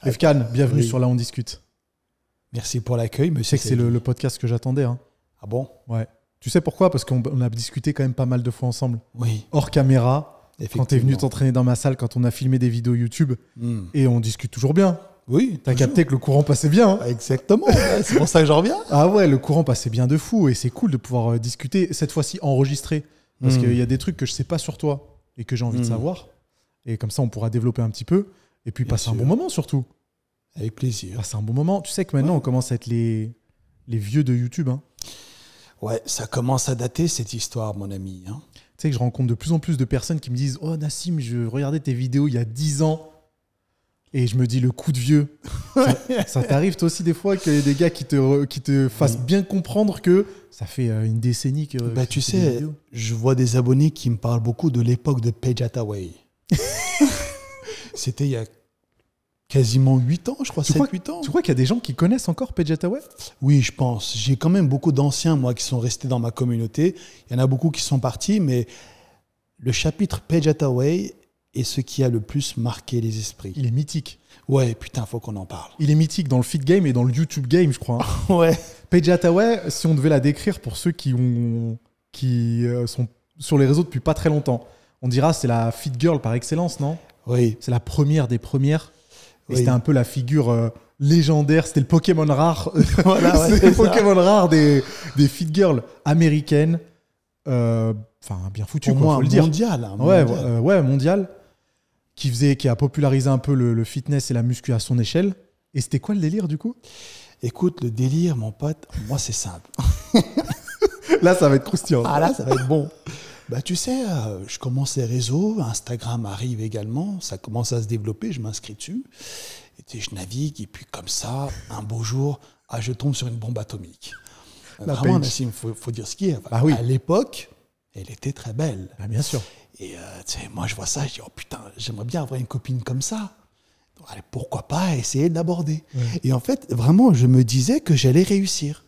Efkan, bienvenue sur Là on discute. Merci pour l'accueil, monsieur. Tu sais que c'est le podcast que j'attendais. Hein. Ah bon? Ouais. Tu sais pourquoi? Parce qu'on a discuté quand même pas mal de fois ensemble. Oui. Hors caméra, quand tu es venu t'entraîner dans ma salle, quand on a filmé des vidéos YouTube, et on discute toujours bien. Oui. T'as capté que le courant passait bien. Hein. Exactement. C'est pour ça que j'en reviens. Ah ouais, le courant passait bien de fou et c'est cool de pouvoir discuter, cette fois-ci enregistré. Parce qu'il y a des trucs que je sais pas sur toi et que j'ai envie de savoir. Et comme ça, on pourra développer un petit peu. Et puis passer un bon moment surtout. Avec plaisir. Passer un bon moment. Tu sais que maintenant, on commence à être les vieux de YouTube. Hein. Ouais, ça commence à dater cette histoire, mon ami. Hein. Tu sais que je rencontre de plus en plus de personnes qui me disent « Oh Nassim, je regardais tes vidéos il y a 10 ans. » Et je me dis le coup de vieux. Ça t'arrive toi aussi des fois qu'il y ait des gars qui te fassent bien comprendre que ça fait une décennie que... Bah, tu sais, je vois des abonnés qui me parlent beaucoup de l'époque de Page Hathaway. C'était il y a quasiment 8 ans, je crois, 7-8 ans. Tu crois qu'il y a des gens qui connaissent encore Page Hathaway? Oui, je pense. J'ai quand même beaucoup d'anciens, moi, qui sont restés dans ma communauté. Il y en a beaucoup qui sont partis, mais le chapitre Page Hathaway est ce qui a le plus marqué les esprits. Il est mythique. Ouais, putain, faut qu'on en parle. Il est mythique dans le feed game et dans le YouTube game, je crois. Ouais. Page Hathaway, si on devait la décrire pour ceux qui sont sur les réseaux depuis pas très longtemps, on dira c'est la feed girl par excellence, non? Oui. C'est la première des premières. Et oui. C'était un peu la figure légendaire. C'était le Pokémon rare. Voilà, ouais, c'était le Pokémon rare des feed girls américaines. Enfin, bien foutu, pour quoi, moi, faut le dire. Mondial, hein, mondial. Ouais, mondial. Qui a popularisé un peu le fitness et la muscu à son échelle. Et c'était quoi le délire, du coup? Écoute, le délire, mon pote, moi, c'est simple. Là, ça va être croustillant. Ah là, ça va être bon. Bah, tu sais, je commence les réseaux, Instagram arrive également, ça commence à se développer, je m'inscris dessus. Et je navigue, et puis comme ça, un beau jour, je tombe sur une bombe atomique. Vraiment, Nassim, faut dire ce qui est. Bah oui. À l'époque, elle était très belle. Bah, bien sûr. Et tu sais, moi, je vois ça, je dis, oh putain, j'aimerais bien avoir une copine comme ça. Donc, allez, pourquoi pas essayer de l'aborder. Et en fait, vraiment, je me disais que j'allais réussir.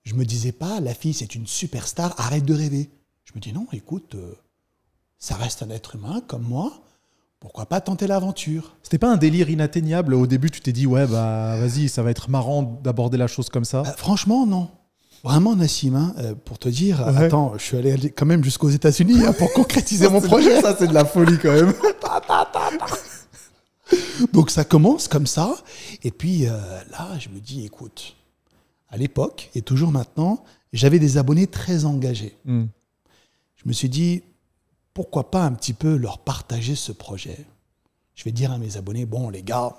Je me disais pas, la fille, c'est une superstar, arrête de rêver. Je me dis, non, écoute, ça reste un être humain comme moi. Pourquoi pas tenter l'aventure? C'était pas un délire inatteignable? Au début, tu t'es dit, ouais, bah vas-y, ça va être marrant d'aborder la chose comme ça. Franchement, non. Vraiment, Nassim, hein, pour te dire, attends, je suis allé quand même jusqu'aux États-Unis pour concrétiser mon projet. Ça, c'est de la folie quand même. Donc, ça commence comme ça. Et puis là, je me dis, écoute, à l'époque, et toujours maintenant, j'avais des abonnés très engagés. Je me suis dit, pourquoi pas un petit peu leur partager ce projet? Je vais dire à mes abonnés, bon, les gars,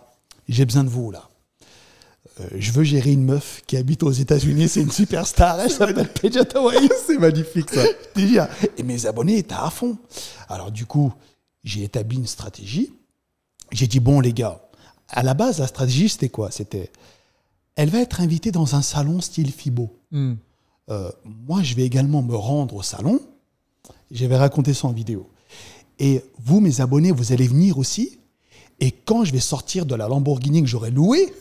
j'ai besoin de vous, là. Je veux gérer une meuf qui habite aux États-Unis, c'est une superstar, elle s'appelle Page Hathaway. C'est magnifique, ça. Et mes abonnés étaient à fond. Alors, du coup, j'ai établi une stratégie. J'ai dit, bon, les gars, à la base, la stratégie, c'était quoi? C'était, elle va être invitée dans un salon style FIBO. Moi, je vais également me rendre au salon. Je vais raconter ça en vidéo. Et vous, mes abonnés, vous allez venir aussi. Et quand je vais sortir de la Lamborghini que j'aurais louée,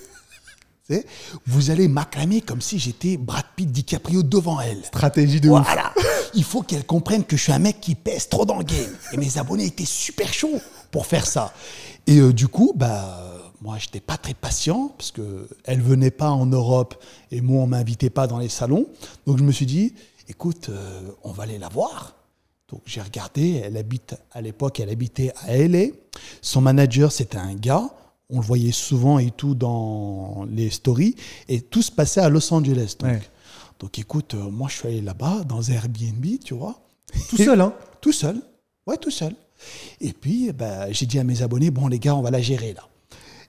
vous allez m'acclamer comme si j'étais Brad Pitt, DiCaprio devant elle. Stratégie de ouf. Voilà. Il faut qu'elle comprenne que je suis un mec qui pèse trop dans le game. Et mes abonnés étaient super chauds pour faire ça. Et du coup, moi, je n'étais pas très patient parce qu'elle ne venait pas en Europe et moi, on ne m'invitait pas dans les salons. Donc, je me suis dit, écoute, on va aller la voir. Donc, j'ai regardé. À l'époque, elle habitait à LA. Son manager, c'était un gars. On le voyait souvent et tout dans les stories. Et tout se passait à Los Angeles. Donc écoute, moi, je suis allé là-bas, dans Airbnb, tu vois. Tout seul, hein? Tout seul. Ouais, tout seul. Et puis, j'ai dit à mes abonnés, bon, les gars, on va la gérer, là.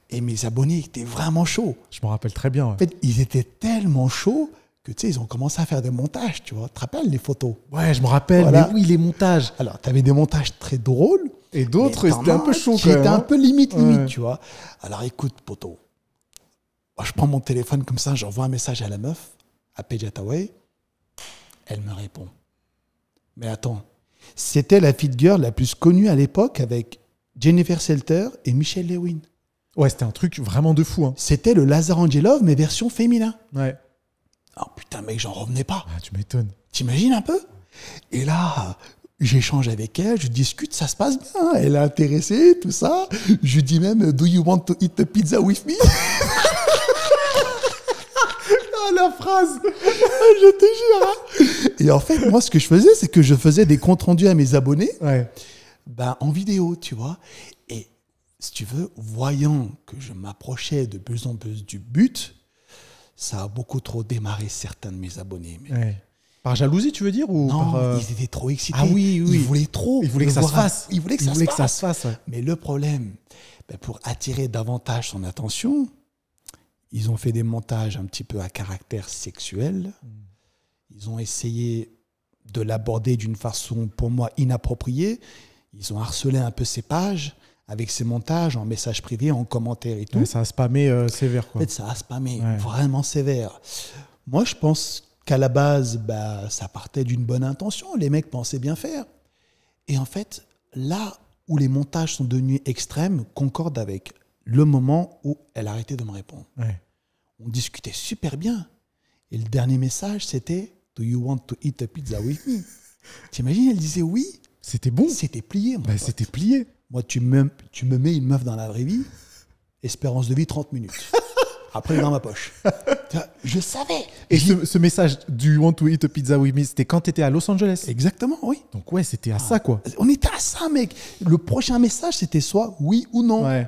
Et mes abonnés étaient vraiment chauds. Je me rappelle très bien. Ouais. En fait, ils étaient tellement chauds que, tu sais, ils ont commencé à faire des montages, tu vois. Tu te rappelles les photos? Ouais, je me rappelle. Voilà. Mais oui, les montages. Alors, tu avais des montages très drôles. Et d'autres, c'était un peu chaud quand même. C'était un peu limite, ouais. tu vois. Alors écoute, poto. Moi, je prends mon téléphone comme ça, j'envoie un message à la meuf, à Page Hathaway. Elle me répond. Mais attends, c'était la feed girl la plus connue à l'époque avec Jennifer Selter et Michelle Lewin. Ouais, c'était un truc vraiment de fou. Hein. C'était le Lazar Angelov, mais version féminin. Ouais. Oh putain, mec, j'en revenais pas. Ah, tu m'étonnes. T'imagines un peu? Et là, j'échange avec elle, je discute, ça se passe bien. Elle est intéressée, tout ça. Je dis même, do you want to eat a pizza with me? Ah, la phrase. Je te jure. Hein. Et en fait, moi, ce que je faisais, c'est que je faisais des comptes rendus à mes abonnés en vidéo, tu vois. Et si tu veux, voyant que je m'approchais de plus en plus du but, ça a beaucoup trop démarré certains de mes abonnés. Mais... Par jalousie, tu veux dire ou non, par, ils étaient trop excités. Ah oui, oui. Ils voulaient trop. Ils voulaient que ça se fasse. Ils voulaient que ça se fasse. Ouais. Mais le problème, pour attirer davantage son attention, ils ont fait des montages un petit peu à caractère sexuel. Ils ont essayé de l'aborder d'une façon, pour moi, inappropriée. Ils ont harcelé un peu ses pages avec ces montages en message privé, en commentaire et tout. Ouais, ça a spammé sévère, quoi. En fait, ça a spammé vraiment sévère. Moi, je pense qu'à la base, ça partait d'une bonne intention. Les mecs pensaient bien faire. Et en fait, là où les montages sont devenus extrêmes, concorde avec le moment où elle arrêtait de me répondre. Ouais. On discutait super bien. Et le dernier message, c'était « Do you want to eat a pizza with me ?» T'imagines, elle disait oui. C'était bon. C'était plié, mon pote. C'était plié. Moi, tu me mets une meuf dans la vraie vie, espérance de vie 30 minutes. Après, dans ma poche. Je savais. Et ce message du Want to eat a pizza with me, c'était quand tu étais à Los Angeles? Exactement, oui. Donc ouais, c'était à ça, quoi. On était à ça, mec. Le prochain message, c'était soit oui ou non. Ouais.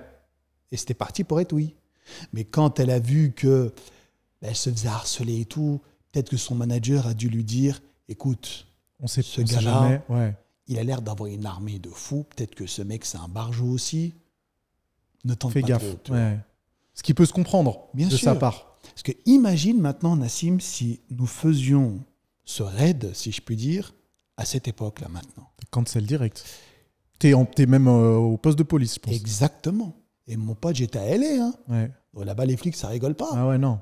Et c'était parti pour être oui. Mais quand elle a vu que elle se faisait harceler et tout, peut-être que son manager a dû lui dire, écoute, ce gars-là, il a l'air d'avoir une armée de fous. Peut-être que ce mec, c'est un barjot aussi. Ne tente Fais pas gaffe. trop. Ce qui peut se comprendre de sa part. Parce que imagine maintenant, Nassim, si nous faisions ce raid, si je puis dire, à cette époque-là maintenant. Cancel direct. T'es même au poste de police, je pense. Exactement. Et mon pote, j'étais à LA. Hein. Ouais. Bon, là-bas, les flics, ça rigole pas. Ah ouais, non.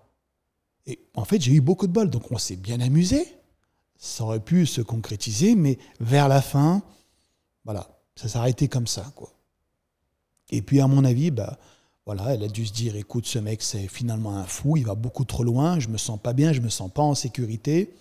Et en fait, j'ai eu beaucoup de bol. Donc, on s'est bien amusé. Ça aurait pu se concrétiser, mais vers la fin, voilà, ça s'est arrêté comme ça, quoi. Et puis, à mon avis, voilà, elle a dû se dire, écoute, ce mec, c'est finalement un fou, il va beaucoup trop loin, je me sens pas bien, je me sens pas en sécurité,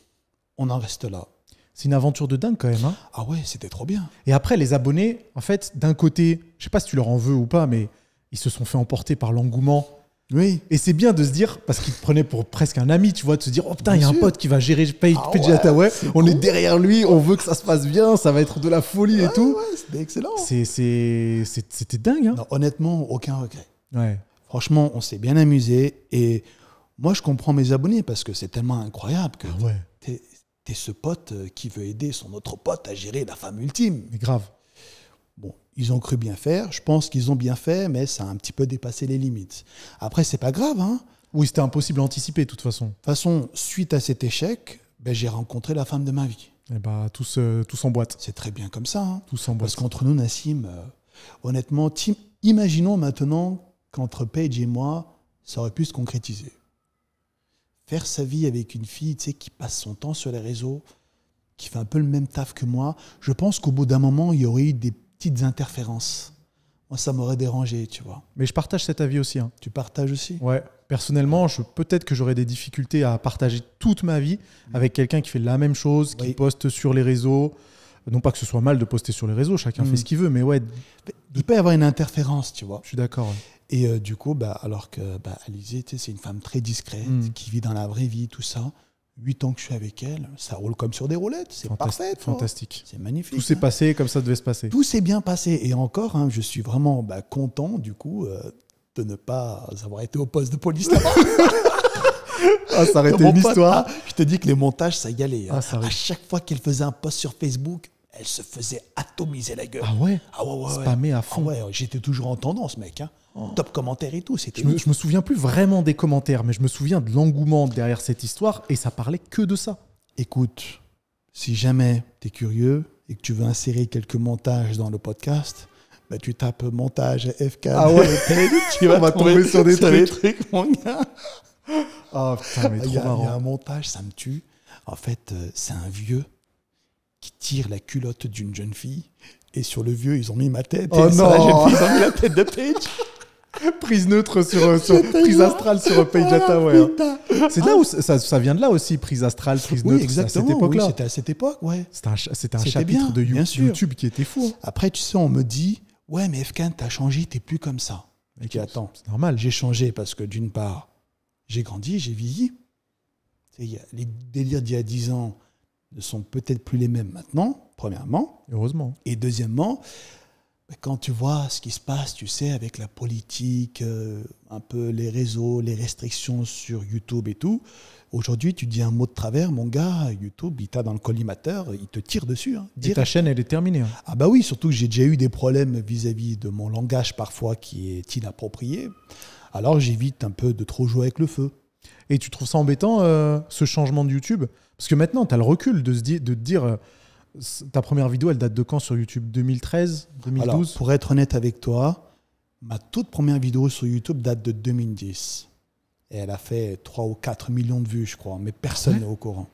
on en reste là. C'est une aventure de dingue quand même. Hein. Ah ouais, c'était trop bien. Et après, les abonnés, en fait, d'un côté, je sais pas si tu leur en veux ou pas, mais ils se sont fait emporter par l'engouement. Oui. Et c'est bien de se dire, parce qu'ils te prenaient pour presque un ami, tu vois, de se dire, oh putain, il y a un pote qui va gérer Page Hathaway, on est derrière lui, on veut que ça se passe bien, ça va être de la folie et tout. Ouais, c'était excellent. C'était dingue. Hein. Non, honnêtement, aucun regret. Ouais. Franchement, on s'est bien amusé. Et moi, je comprends mes abonnés parce que c'est tellement incroyable que t'es ce pote qui veut aider son autre pote à gérer la femme ultime. Mais grave. Bon, ils ont cru bien faire. Je pense qu'ils ont bien fait, mais ça a un petit peu dépassé les limites. Après, c'est pas grave. Hein. Oui, c'était impossible à anticiper, de toute façon. De toute façon, suite à cet échec, j'ai rencontré la femme de ma vie. Et tous en boîte. C'est très bien comme ça. Hein. Tous en boîte. Parce qu'entre nous, Nassim, honnêtement, imaginons maintenant qu'entre Paige et moi, ça aurait pu se concrétiser. Faire sa vie avec une fille, tu sais, qui passe son temps sur les réseaux, qui fait un peu le même taf que moi, je pense qu'au bout d'un moment, il y aurait eu des petites interférences. Moi, ça m'aurait dérangé, tu vois. Mais je partage cet avis aussi. Hein. Tu partages aussi? Ouais. Personnellement, peut-être que j'aurais des difficultés à partager toute ma vie avec quelqu'un qui fait la même chose, qui poste sur les réseaux. Non pas que ce soit mal de poster sur les réseaux, chacun fait ce qu'il veut, mais ouais. Il peut y avoir une interférence, tu vois. Je suis d'accord. Ouais. Et du coup, alors que Alizée, c'est une femme très discrète, qui vit dans la vraie vie, tout ça. 8 ans que je suis avec elle, ça roule comme sur des roulettes, c'est parfait. Fantastique. C'est magnifique. Tout s'est passé comme ça devait se passer. Tout s'est bien passé. Et encore, je suis vraiment content, du coup, de ne pas avoir été au poste de police là-bas. Ça aurait été une histoire. Je te dis que les montages, ça y allait. À chaque fois qu'elle faisait un post sur Facebook, elle se faisait atomiser la gueule. Ah ouais? Spammer à fond. J'étais toujours en tendance, mec. Hein. Top commentaires et tout. Je me souviens plus vraiment des commentaires, mais je me souviens de l'engouement derrière cette histoire et ça parlait que de ça. Écoute, si jamais tu es curieux et que tu veux insérer quelques montages dans le podcast, tu tapes montage FK. Ah ouais. Tu vas tomber sur des trucs, mon gars. Oh putain, mais trop marrant. Il y a un montage, ça me tue. En fait, c'est un vieux qui tire la culotte d'une jeune fille et sur le vieux, ils ont mis ma tête. Oh et non. sur la jeune fille, ils ont mis la tête de Paige. Prise neutre prise astrale sur Page Data, ouais. C'est là où ça vient de là aussi, prise astrale, prise neutre. Exactement. À cette époque-là. Oui, c'était à cette époque, ouais. C'était un C'était chapitre bien, de bien sûr. YouTube qui était fou. Hein. Après, tu sais, on me dit, ouais, mais Efkan, t'as changé, t'es plus comme ça. Je dis, attends, c'est normal. j'ai changé parce que d'une part, j'ai grandi, j'ai vieilli. Tu sais, les délires d'il y a 10 ans ne sont peut-être plus les mêmes maintenant, premièrement. Heureusement. Et deuxièmement, quand tu vois ce qui se passe, tu sais, avec la politique, un peu les réseaux, les restrictions sur YouTube et tout, aujourd'hui, tu dis un mot de travers, mon gars, YouTube, il t'a dans le collimateur, il te tire dessus. Hein, et ta chaîne, elle est terminée. Hein. Ah bah oui, surtout que j'ai déjà eu des problèmes vis-à-vis de mon langage parfois qui est inapproprié. Alors j'évite un peu de trop jouer avec le feu. Et tu trouves ça embêtant, ce changement de YouTube? Parce que maintenant, tu as le recul de te dire... ta première vidéo, elle date de quand sur YouTube? 2013, 2012? Alors, pour être honnête avec toi, ma toute première vidéo sur YouTube date de 2010. Et elle a fait 3 ou 4 millions de vues, je crois. Mais personne n'est au courant.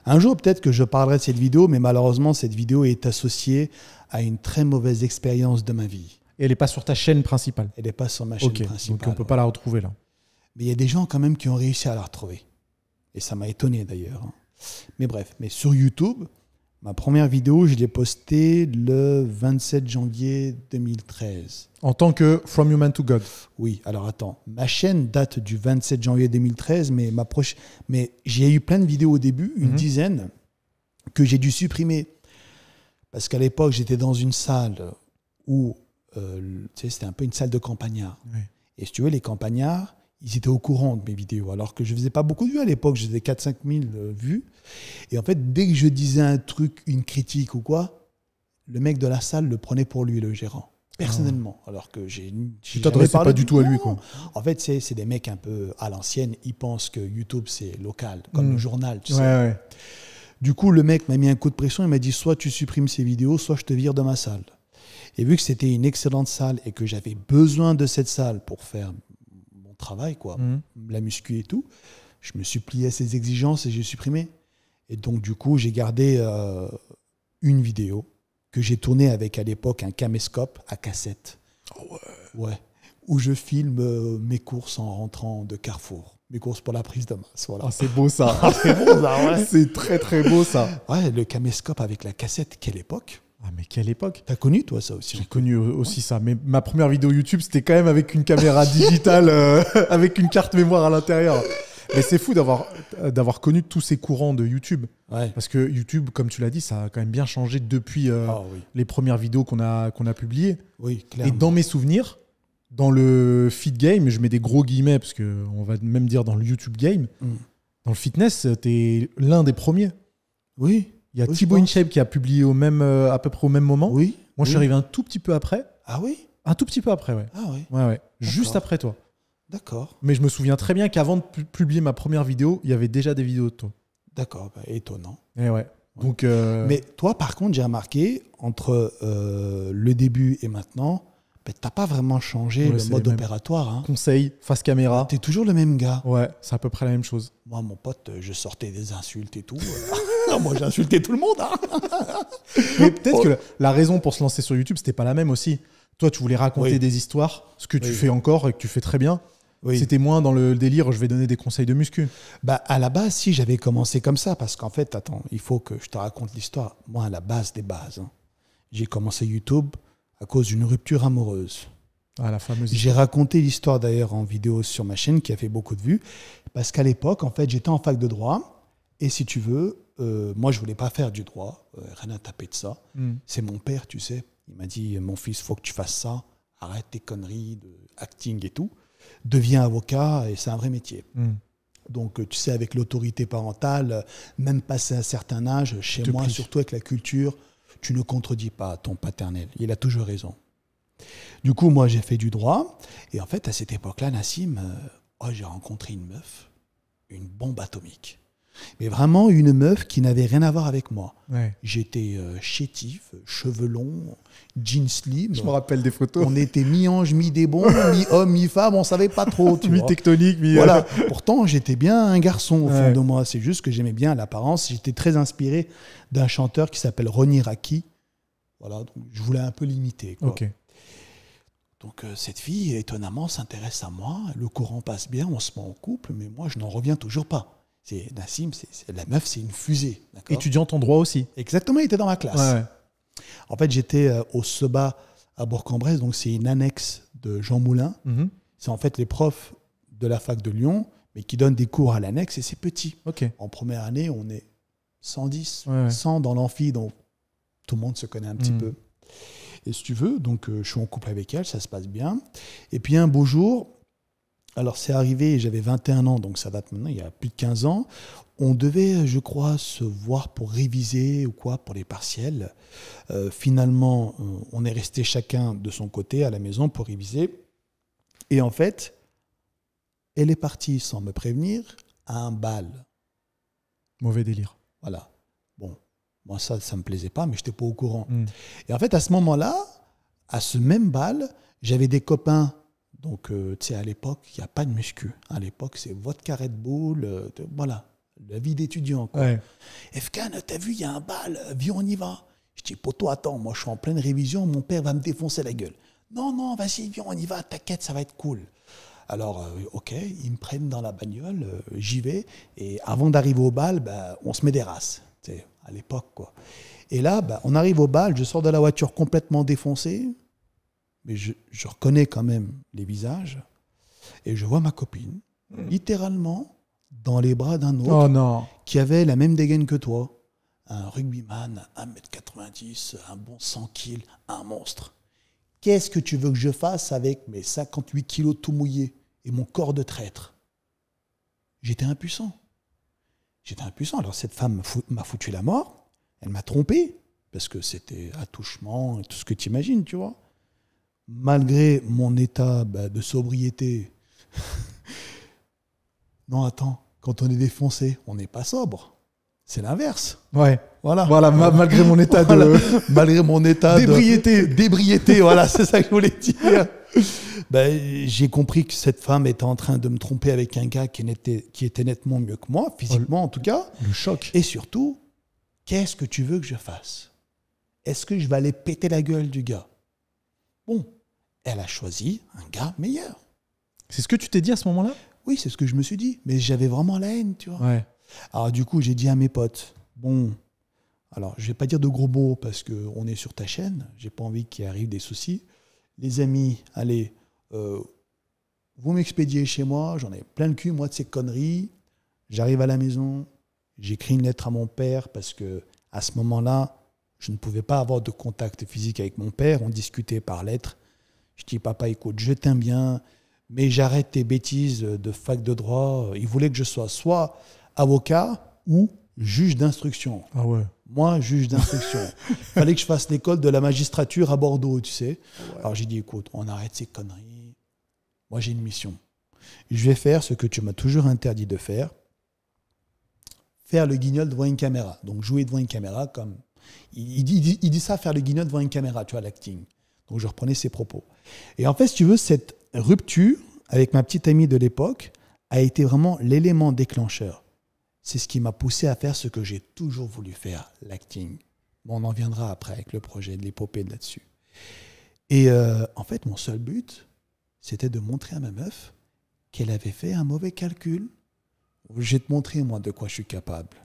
Un jour, peut-être que je parlerai de cette vidéo, mais malheureusement, cette vidéo est associée à une très mauvaise expérience de ma vie. Et elle n'est pas sur ta chaîne principale? Elle n'est pas sur ma chaîne principale. Donc on ne peut pas la retrouver là. Mais il y a des gens quand même qui ont réussi à la retrouver. Et ça m'a étonné d'ailleurs. Mais bref, mais sur YouTube, ma première vidéo, je l'ai postée le 27 janvier 2013. En tant que From Human to God? Oui, alors attends. Ma chaîne date du 27 janvier 2013, mais j'ai eu plein de vidéos au début, une dizaine, que j'ai dû supprimer. Parce qu'à l'époque, j'étais dans une salle où, tu sais, c'était un peu une salle de campagnards. Oui. Et si tu veux, les campagnards, ils étaient au courant de mes vidéos, alors que je ne faisais pas beaucoup de vues à l'époque, je faisais 4-5 000 vues. Et en fait, dès que je disais un truc, une critique ou quoi, le mec de la salle le prenait pour lui, le gérant, personnellement. Alors que tu t'adressais pas du tout à lui, quoi. En fait, c'est des mecs un peu à l'ancienne, ils pensent que YouTube, c'est local, comme le journal, tu sais. Ouais. Du coup, le mec m'a mis un coup de pression, il m'a dit, soit tu supprimes ces vidéos, soit je te vire de ma salle. Et vu que c'était une excellente salle et que j'avais besoin de cette salle pour faire travail, quoi, la muscu et tout, je me suis plié à ses exigences et j'ai supprimé. Et donc, du coup, j'ai gardé une vidéo que j'ai tournée avec, à l'époque, un caméscope à cassette. Oh ouais. Où je filme mes courses en rentrant de Carrefour. Mes courses pour la prise de masse. Voilà. Ah, c'est beau, ça. C'est beau, ça, ouais. C'est très, très beau, ça. Ouais, le caméscope avec la cassette, quelle époque. Ah, mais quelle époque! T'as connu, toi, ça aussi? J'ai connu aussi ça. Mais ma première vidéo YouTube, c'était quand même avec une caméra digitale, avec une carte mémoire à l'intérieur. Mais c'est fou d'avoir connu tous ces courants de YouTube. Ouais. Parce que YouTube, comme tu l'as dit, ça a quand même bien changé depuis les premières vidéos qu'on a publiées. Oui, clairement. Et dans mes souvenirs, dans le fit game, je mets des gros guillemets, parce qu'on va même dire dans le YouTube game, dans le fitness, t'es l'un des premiers. Oui. Il y a Thibaut InShape qui a publié à peu près au même moment. Oui. Moi, je suis arrivé un tout petit peu après. Ah oui? Un tout petit peu après, ouais. Ah oui. Ouais. Juste après toi. D'accord. Mais je me souviens très bien qu'avant de publier ma première vidéo, il y avait déjà des vidéos de toi. D'accord, étonnant. Et ouais. Donc, mais toi, par contre, j'ai remarqué, entre le début et maintenant, t'as pas vraiment changé le mode opératoire. Hein. Conseil, face caméra. T'es toujours le même gars. Ouais, c'est à peu près la même chose. Moi, mon pote, je sortais des insultes et tout. Moi, j'ai insulté tout le monde. Hein. Mais peut-être que la raison pour se lancer sur YouTube, c'était pas la même aussi. Toi, tu voulais raconter des histoires, ce que tu fais encore et que tu fais très bien. Oui. C'était moins dans le délire, je vais donner des conseils de muscu. Bah, à la base, si, j'avais commencé comme ça. Parce qu'en fait, attends, il faut que je te raconte l'histoire. Moi, à la base des bases, j'ai commencé YouTube à cause d'une rupture amoureuse. Ah, la fameuse histoire. J'ai raconté l'histoire d'ailleurs en vidéo sur ma chaîne qui a fait beaucoup de vues. Parce qu'à l'époque, en fait, j'étais en fac de droit. Et si tu veux, moi, je voulais pas faire du droit. Rien à taper de ça. C'est mon père, tu sais. Il m'a dit, mon fils, faut que tu fasses ça. Arrête tes conneries de acting et tout. Deviens avocat et c'est un vrai métier. Donc, tu sais, avec l'autorité parentale, même passé un certain âge, chez moi, surtout avec la culture, tu ne contredis pas ton paternel. Il a toujours raison. Du coup, moi, j'ai fait du droit. Et en fait, à cette époque-là, Nassim, j'ai rencontré une meuf, une bombe atomique. Mais vraiment une meuf qui n'avait rien à voir avec moi. Ouais. J'étais chétif, cheveux longs, jeans slim. Je me rappelle des photos. On était mi-ange, mi-démon, mi-homme, mi-femme, on ne savait pas trop. Mi-tectonique, Voilà. Pourtant, j'étais bien un garçon au fond de moi. C'est juste que j'aimais bien l'apparence. J'étais très inspiré d'un chanteur qui s'appelle Ronnie Raki. Voilà, donc je voulais un peu l'imiter. Okay. Donc cette fille, étonnamment, s'intéresse à moi. Le courant passe bien, on se met en couple, mais moi, je n'en reviens toujours pas. Nassim, la meuf, c'est une fusée. Étudiante en droit aussi. Exactement, il était dans ma classe. Ouais. En fait, j'étais au SEBA à Bourg-en-Bresse, donc c'est une annexe de Jean Moulin. Mhm. C'est en fait les profs de la fac de Lyon, mais qui donnent des cours à l'annexe, et c'est petit. Ok. En première année, on est 110, Ouais. 100 dans l'amphi, donc tout le monde se connaît un petit peu. Et si tu veux, donc je suis en couple avec elle, ça se passe bien. Et puis un beau jour, alors c'est arrivé, j'avais 21 ans, donc ça date maintenant, il y a plus de 15 ans, on devait, je crois, se voir pour réviser ou quoi, pour les partiels. Finalement, on est resté chacun de son côté à la maison pour réviser. Et en fait, elle est partie sans me prévenir à un bal. Mauvais délire. Voilà. Bon, moi ça me plaisait pas, mais je n'étais pas au courant. Et en fait, à ce moment-là, à ce même bal, j'avais des copains. Donc, tu sais, à l'époque, il n'y a pas de muscu. À l'époque, c'est vodka Red Bull, voilà, la vie d'étudiant. Ouais. Efkan, t'as vu, il y a un bal, viens, on y va. Je dis, poto, attends, moi je suis en pleine révision, mon père va me défoncer la gueule. Non, vas-y, viens, on y va, t'inquiète, ça va être cool. Alors, ok, ils me prennent dans la bagnole, j'y vais, et avant d'arriver au bal, on se met des races, tu sais, à l'époque, quoi. Et là, on arrive au bal, je sors de la voiture complètement défoncé, mais je reconnais quand même les visages, et je vois ma copine, littéralement, dans les bras d'un autre, Oh non. qui avait la même dégaine que toi. Un rugbyman, 1m90, un bon 100 kills, un monstre. Qu'est-ce que tu veux que je fasse avec mes 58 kilos tout mouillés et mon corps de traître? J'étais impuissant. Alors cette femme m'a foutu la mort, elle m'a trompé, parce que c'était attouchement et tout ce que tu imagines, tu vois. Malgré mon état de sobriété. Non, attends, quand on est défoncé, on n'est pas sobre. C'est l'inverse. Ouais. Voilà, malgré mon état de... Voilà. Malgré mon état d'ébriété. Voilà, c'est ça que je voulais dire. J'ai compris que cette femme était en train de me tromper avec un gars qui était nettement mieux que moi, physiquement en tout cas. Le choc. Et surtout, qu'est-ce que tu veux que je fasse? Est-ce que je vais aller péter la gueule du gars? Bon, elle a choisi un gars meilleur. C'est ce que tu t'es dit à ce moment-là? Oui, c'est ce que je me suis dit. Mais j'avais vraiment la haine, tu vois. Ouais. Alors du coup, j'ai dit à mes potes, bon, alors je vais pas dire de gros mots parce qu'on est sur ta chaîne, j'ai pas envie qu'il arrive des soucis. Les amis, allez, vous m'expédiez chez moi, j'en ai plein le cul, moi, de ces conneries. J'arrive à la maison, j'écris une lettre à mon père parce que à ce moment-là, je ne pouvais pas avoir de contact physique avec mon père, on discutait par lettre. Je dis, papa, écoute, je t'aime bien, mais j'arrête tes bêtises de fac de droit. Il voulait que je sois soit avocat ou juge d'instruction. Ah ouais. Moi, juge d'instruction. Il fallait que je fasse l'école de la magistrature à Bordeaux, tu sais. Ouais. Alors j'ai dit, écoute, on arrête ces conneries. Moi, j'ai une mission. Je vais faire ce que tu m'as toujours interdit de faire. Faire le guignol devant une caméra. Donc jouer devant une caméra comme... Il dit ça, faire le guignol devant une caméra, tu vois, l'acting. Donc je reprenais ses propos. Et en fait, si tu veux, cette rupture avec ma petite amie de l'époque a été vraiment l'élément déclencheur. C'est ce qui m'a poussé à faire ce que j'ai toujours voulu faire, l'acting. Bon, on en viendra après avec le projet de l'épopée là-dessus. Et en fait, mon seul but, c'était de montrer à ma meuf qu'elle avait fait un mauvais calcul. Je vais te montrer, moi, de quoi je suis capable.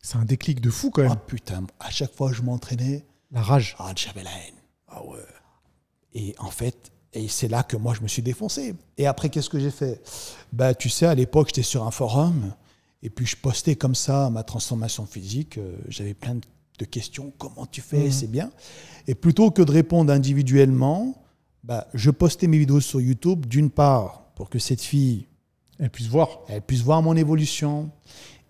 C'est un déclic de fou, quand même. Ah putain, à chaque fois que je m'entraînais... La rage. Ah, j'avais la haine. Ah ouais. Et en fait... Et c'est là que moi, je me suis défoncé. Et après, qu'est-ce que j'ai fait? Tu sais, à l'époque, j'étais sur un forum, et puis je postais comme ça ma transformation physique. J'avais plein de questions. Comment tu fais? C'est bien. Et plutôt que de répondre individuellement, je postais mes vidéos sur YouTube, d'une part, pour que cette fille... Elle puisse voir mon évolution.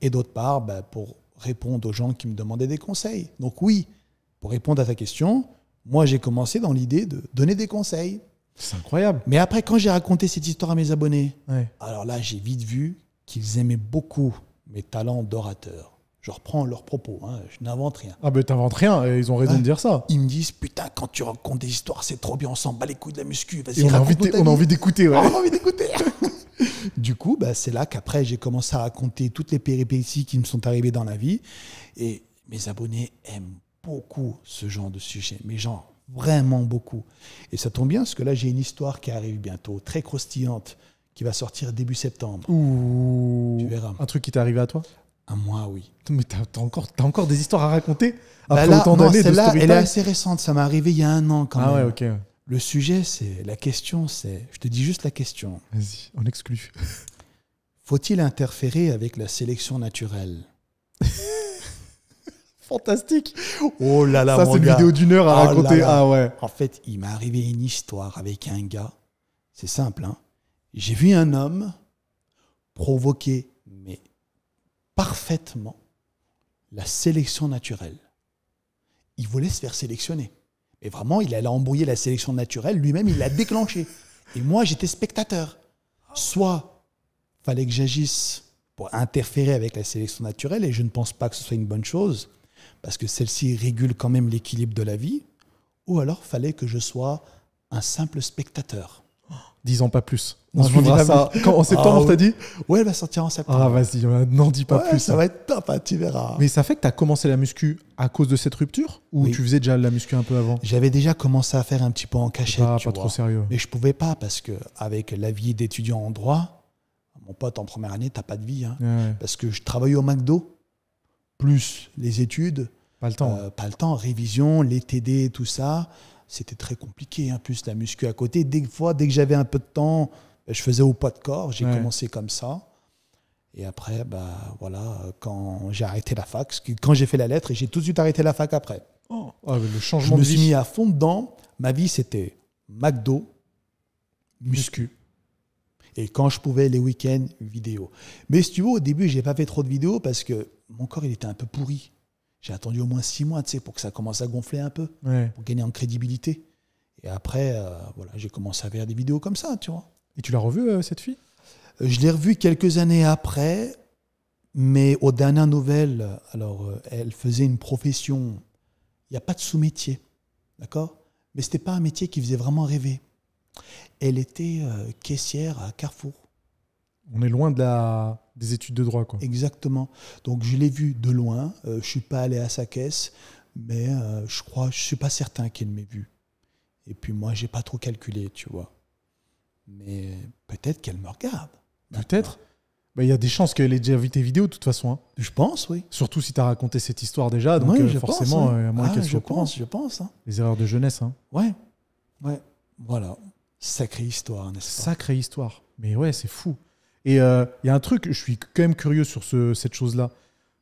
Et d'autre part, pour répondre aux gens qui me demandaient des conseils. Donc oui, pour répondre à ta question, moi, j'ai commencé dans l'idée de donner des conseils. C'est incroyable. Mais après, quand j'ai raconté cette histoire à mes abonnés, ouais. Alors là, j'ai vite vu qu'ils aimaient beaucoup mes talents d'orateur. Je reprends leurs propos, hein, je n'invente rien. Ah t'inventes rien, ils ont raison de dire ça. Ils me disent, putain, quand tu racontes des histoires, c'est trop bien, on s'en bat les couilles de la muscu. Vas-y, on a envie d'écouter. Ouais. On a envie d'écouter. Du coup, c'est là qu'après, j'ai commencé à raconter toutes les péripéties qui me sont arrivées dans la vie. Et mes abonnés aiment beaucoup ce genre de sujet. Mais genre, Vraiment beaucoup. Et ça tombe bien, parce que là, j'ai une histoire qui arrive bientôt, très croustillante, qui va sortir début septembre. Ouh. Tu verras. Un truc qui t'est arrivé à toi? Un mois, oui. Mais t'as encore des histoires à raconter Bah après là, autant non, d'années de celle-là, elle est storytime? assez récente. Ça m'est arrivé il y a un an quand Ah même. ouais, ok. Le sujet, c'est... La question, c'est... Je te dis juste la question. Vas-y, on exclut. Faut-il interférer avec la sélection naturelle? Fantastique. Oh là là, Ça, mon c'est une gars. vidéo d'1 heure à Oh là raconter. là. Ah ouais. En fait, il m'est arrivé une histoire avec un gars. C'est simple, hein. J'ai vu un homme provoquer, mais parfaitement, la sélection naturelle. Il voulait se faire sélectionner. Et vraiment, il allait embrouiller la sélection naturelle. Lui-même, il l'a déclenché. Et moi, j'étais spectateur. Soit, fallait que j'agisse pour interférer avec la sélection naturelle, et je ne pense pas que ce soit une bonne chose, parce que celle-ci régule quand même l'équilibre de la vie, ou alors fallait que je sois un simple spectateur. 10 ans, pas plus. Non, On je n'en dis suivra pas ça. plus. Quand, en septembre, Ah, t'as dit? Ouais, elle va sortir en septembre. Ah, vas-y, n'en dis pas Ouais, plus. ça va être top, hein, tu verras. Mais ça fait que t'as commencé la muscu à cause de cette rupture? Ou Oui. tu faisais déjà la muscu un peu avant? J'avais déjà commencé à faire un petit peu en cachette, Pas tu vois. trop sérieux. Mais je pouvais pas parce que avec la vie d'étudiant en droit, mon pote, en première année, t'as pas de vie. Hein. Ouais, Parce que je travaillais au McDo, plus les études, pas le temps. pas le temps, révision, les TD, tout ça. C'était très compliqué, hein, plus la muscu à côté. Dès que j'avais un peu de temps, je faisais au poids de corps. J'ai commencé comme ça. Et après, voilà, quand j'ai arrêté la fac, quand j'ai fait la lettre, et j'ai tout de suite arrêté la fac après. Oh, le Je changement me de suis vie. mis à fond dedans. Ma vie, c'était McDo, muscu. Et quand je pouvais, les week-ends, vidéo. Mais si tu veux, au début, j'ai pas fait trop de vidéos parce que mon corps, il était un peu pourri. J'ai attendu au moins 6 mois, tu sais, pour que ça commence à gonfler un peu, Ouais. pour gagner en crédibilité. Et après, voilà, j'ai commencé à faire des vidéos comme ça, tu vois. Et tu l'as revue, cette fille? Je l'ai revue quelques années après, mais aux dernières nouvelles, alors, elle faisait une profession. Il n'y a pas de sous-métier, d'accord? Mais ce n'était pas un métier qui faisait vraiment rêver. Elle était caissière à Carrefour. On est loin des études de droit, quoi. Exactement. Donc, je l'ai vue de loin. Je ne suis pas allé à sa caisse, mais je suis pas certain qu'elle m'ait vu. Et puis, moi, je n'ai pas trop calculé, tu vois. Mais peut-être qu'elle me regarde. Peut-être. Il y a des chances qu'elle ait déjà vu tes vidéos, de toute façon. Hein. Je pense, oui. Surtout si tu as raconté cette histoire déjà. Donc, Oui, je forcément, pense, oui. à moins qu'elle soit au courant. Je pense. Hein. Les erreurs de jeunesse. Hein. Ouais. Voilà. Sacrée histoire, n'est-ce pas? Sacrée histoire. Mais ouais, c'est fou. Et il y a un truc, je suis quand même curieux sur cette chose-là.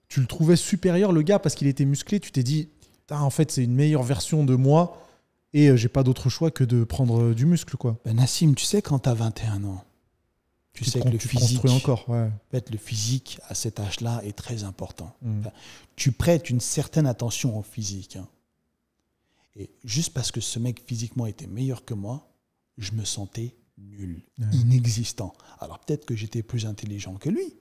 Tu le trouvais supérieur, le gars, parce qu'il était musclé. Tu t'es dit, en fait, c'est une meilleure version de moi et j'ai pas d'autre choix que de prendre du muscle, quoi. Nassim, tu sais, quand tu as 21 ans, tu sais que le tu physique, construis encore, ouais. en fait, le physique à cet âge-là est très important. Mm. Enfin, tu prêtes une certaine attention au physique. Hein. Et juste parce que ce mec physiquement était meilleur que moi, je me sentais nul, inexistant. Alors peut-être que j'étais plus intelligent que lui,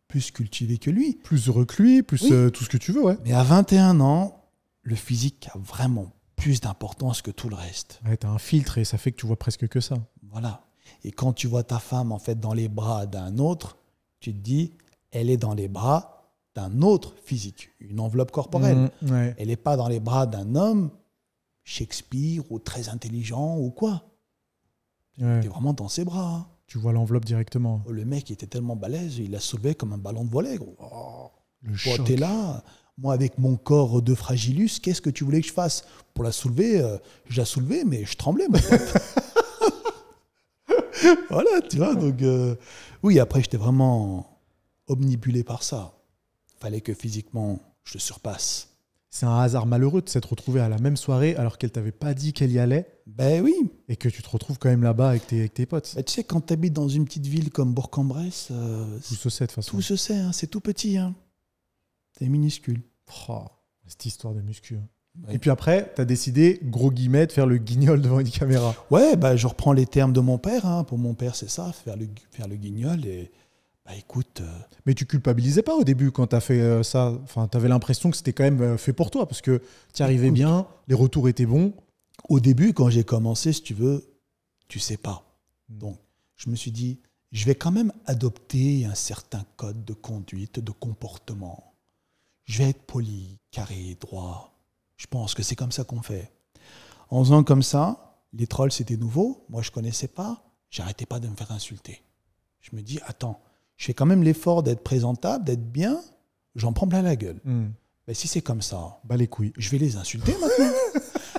plus cultivé que lui. Plus heureux que lui, plus Oui. tout ce que tu veux, ouais. Mais à 21 ans, le physique a vraiment plus d'importance que tout le reste. Ouais, t'as un filtre et ça fait que tu vois presque que ça. Voilà. Et quand tu vois ta femme en fait dans les bras d'un autre, tu te dis, elle est dans les bras d'un autre physique, une enveloppe corporelle. Ouais. Elle n'est pas dans les bras d'un homme, Shakespeare ou très intelligent ou quoi. Ouais. Tu es vraiment dans ses bras. Hein. Tu vois l'enveloppe directement. Le mec était tellement balèze, il l'a soulevé comme un ballon de volley, gros. Oh, Le choc. t'es là, moi avec mon corps de fragilus, qu'est-ce que tu voulais que je fasse? Pour la soulever, je la soulevais, mais je tremblais, mon pote. Voilà, tu vois, donc... oui, après, j'étais vraiment omnibulé par ça. Fallait que physiquement, je le surpasse. C'est un hasard malheureux de s'être retrouvé à la même soirée alors qu'elle t'avait pas dit qu'elle y allait Ben oui. et que tu te retrouves quand même là-bas avec tes potes. Ben, tu sais, quand tu habites dans une petite ville comme Bourg-en-Bresse, Tout se sait de toute façon. tout se sait, hein, c'est tout petit. Hein. C'est minuscule. Oh, cette histoire de muscu. Ouais. Et puis après, tu as décidé, gros guillemets, de faire le guignol devant une caméra. Ouais, bah, je reprends les termes de mon père. Hein. Pour mon père, c'est ça, faire le guignol. Et bah, écoute... Mais tu culpabilisais pas au début quand tu as fait ça. Enfin, tu avais l'impression que c'était quand même fait pour toi parce que tu arrivais bien, les retours étaient bons. Au début, quand j'ai commencé, si tu veux, tu sais pas. Donc, je me suis dit, je vais quand même adopter un certain code de conduite, de comportement. Je vais être poli, carré, droit. Je pense que c'est comme ça qu'on fait. En faisant comme ça, les trolls, c'était nouveau. Moi, je ne connaissais pas. J'arrêtais pas de me faire insulter. Je me dis, attends, je fais quand même l'effort d'être présentable, d'être bien. J'en prends plein la gueule. Mais si c'est comme ça, Bah les couilles. je vais les insulter maintenant.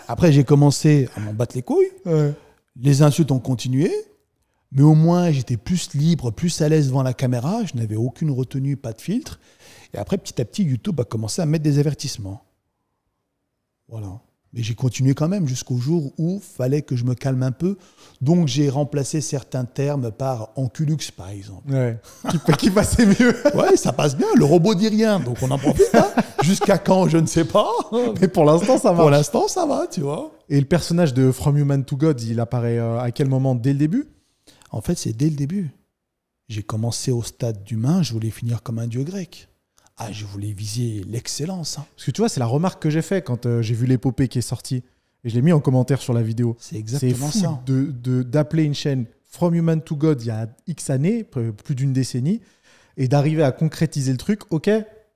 Après, j'ai commencé à m'en battre les couilles. Ouais. Les insultes ont continué. Mais au moins, j'étais plus libre, plus à l'aise devant la caméra. Je n'avais aucune retenue, pas de filtre. Et après, petit à petit, YouTube a commencé à mettre des avertissements. Voilà. Mais j'ai continué quand même jusqu'au jour où il fallait que je me calme un peu. Donc, j'ai remplacé certains termes par enculux, par exemple. Ouais. Qui passait mieux. Ouais, ça passe bien. Le robot dit rien. Donc, on en profite. Hein. Jusqu'à quand, je ne sais pas. Mais pour l'instant, ça Pour marche. l'instant, ça va, tu vois. Et le personnage de From Human to God, il apparaît à quel moment? Dès le début? En fait, c'est dès le début. J'ai commencé au stade d'humain. Je voulais finir comme un dieu grec. Ah, je voulais viser l'excellence. Hein. Parce que tu vois, c'est la remarque que j'ai fait quand j'ai vu l'épopée qui est sortie. Et je l'ai mis en commentaire sur la vidéo. C'est exactement fou ça. d'appeler une chaîne From Human to God il y a X années, plus d'une décennie, et d'arriver à concrétiser le truc. Ok,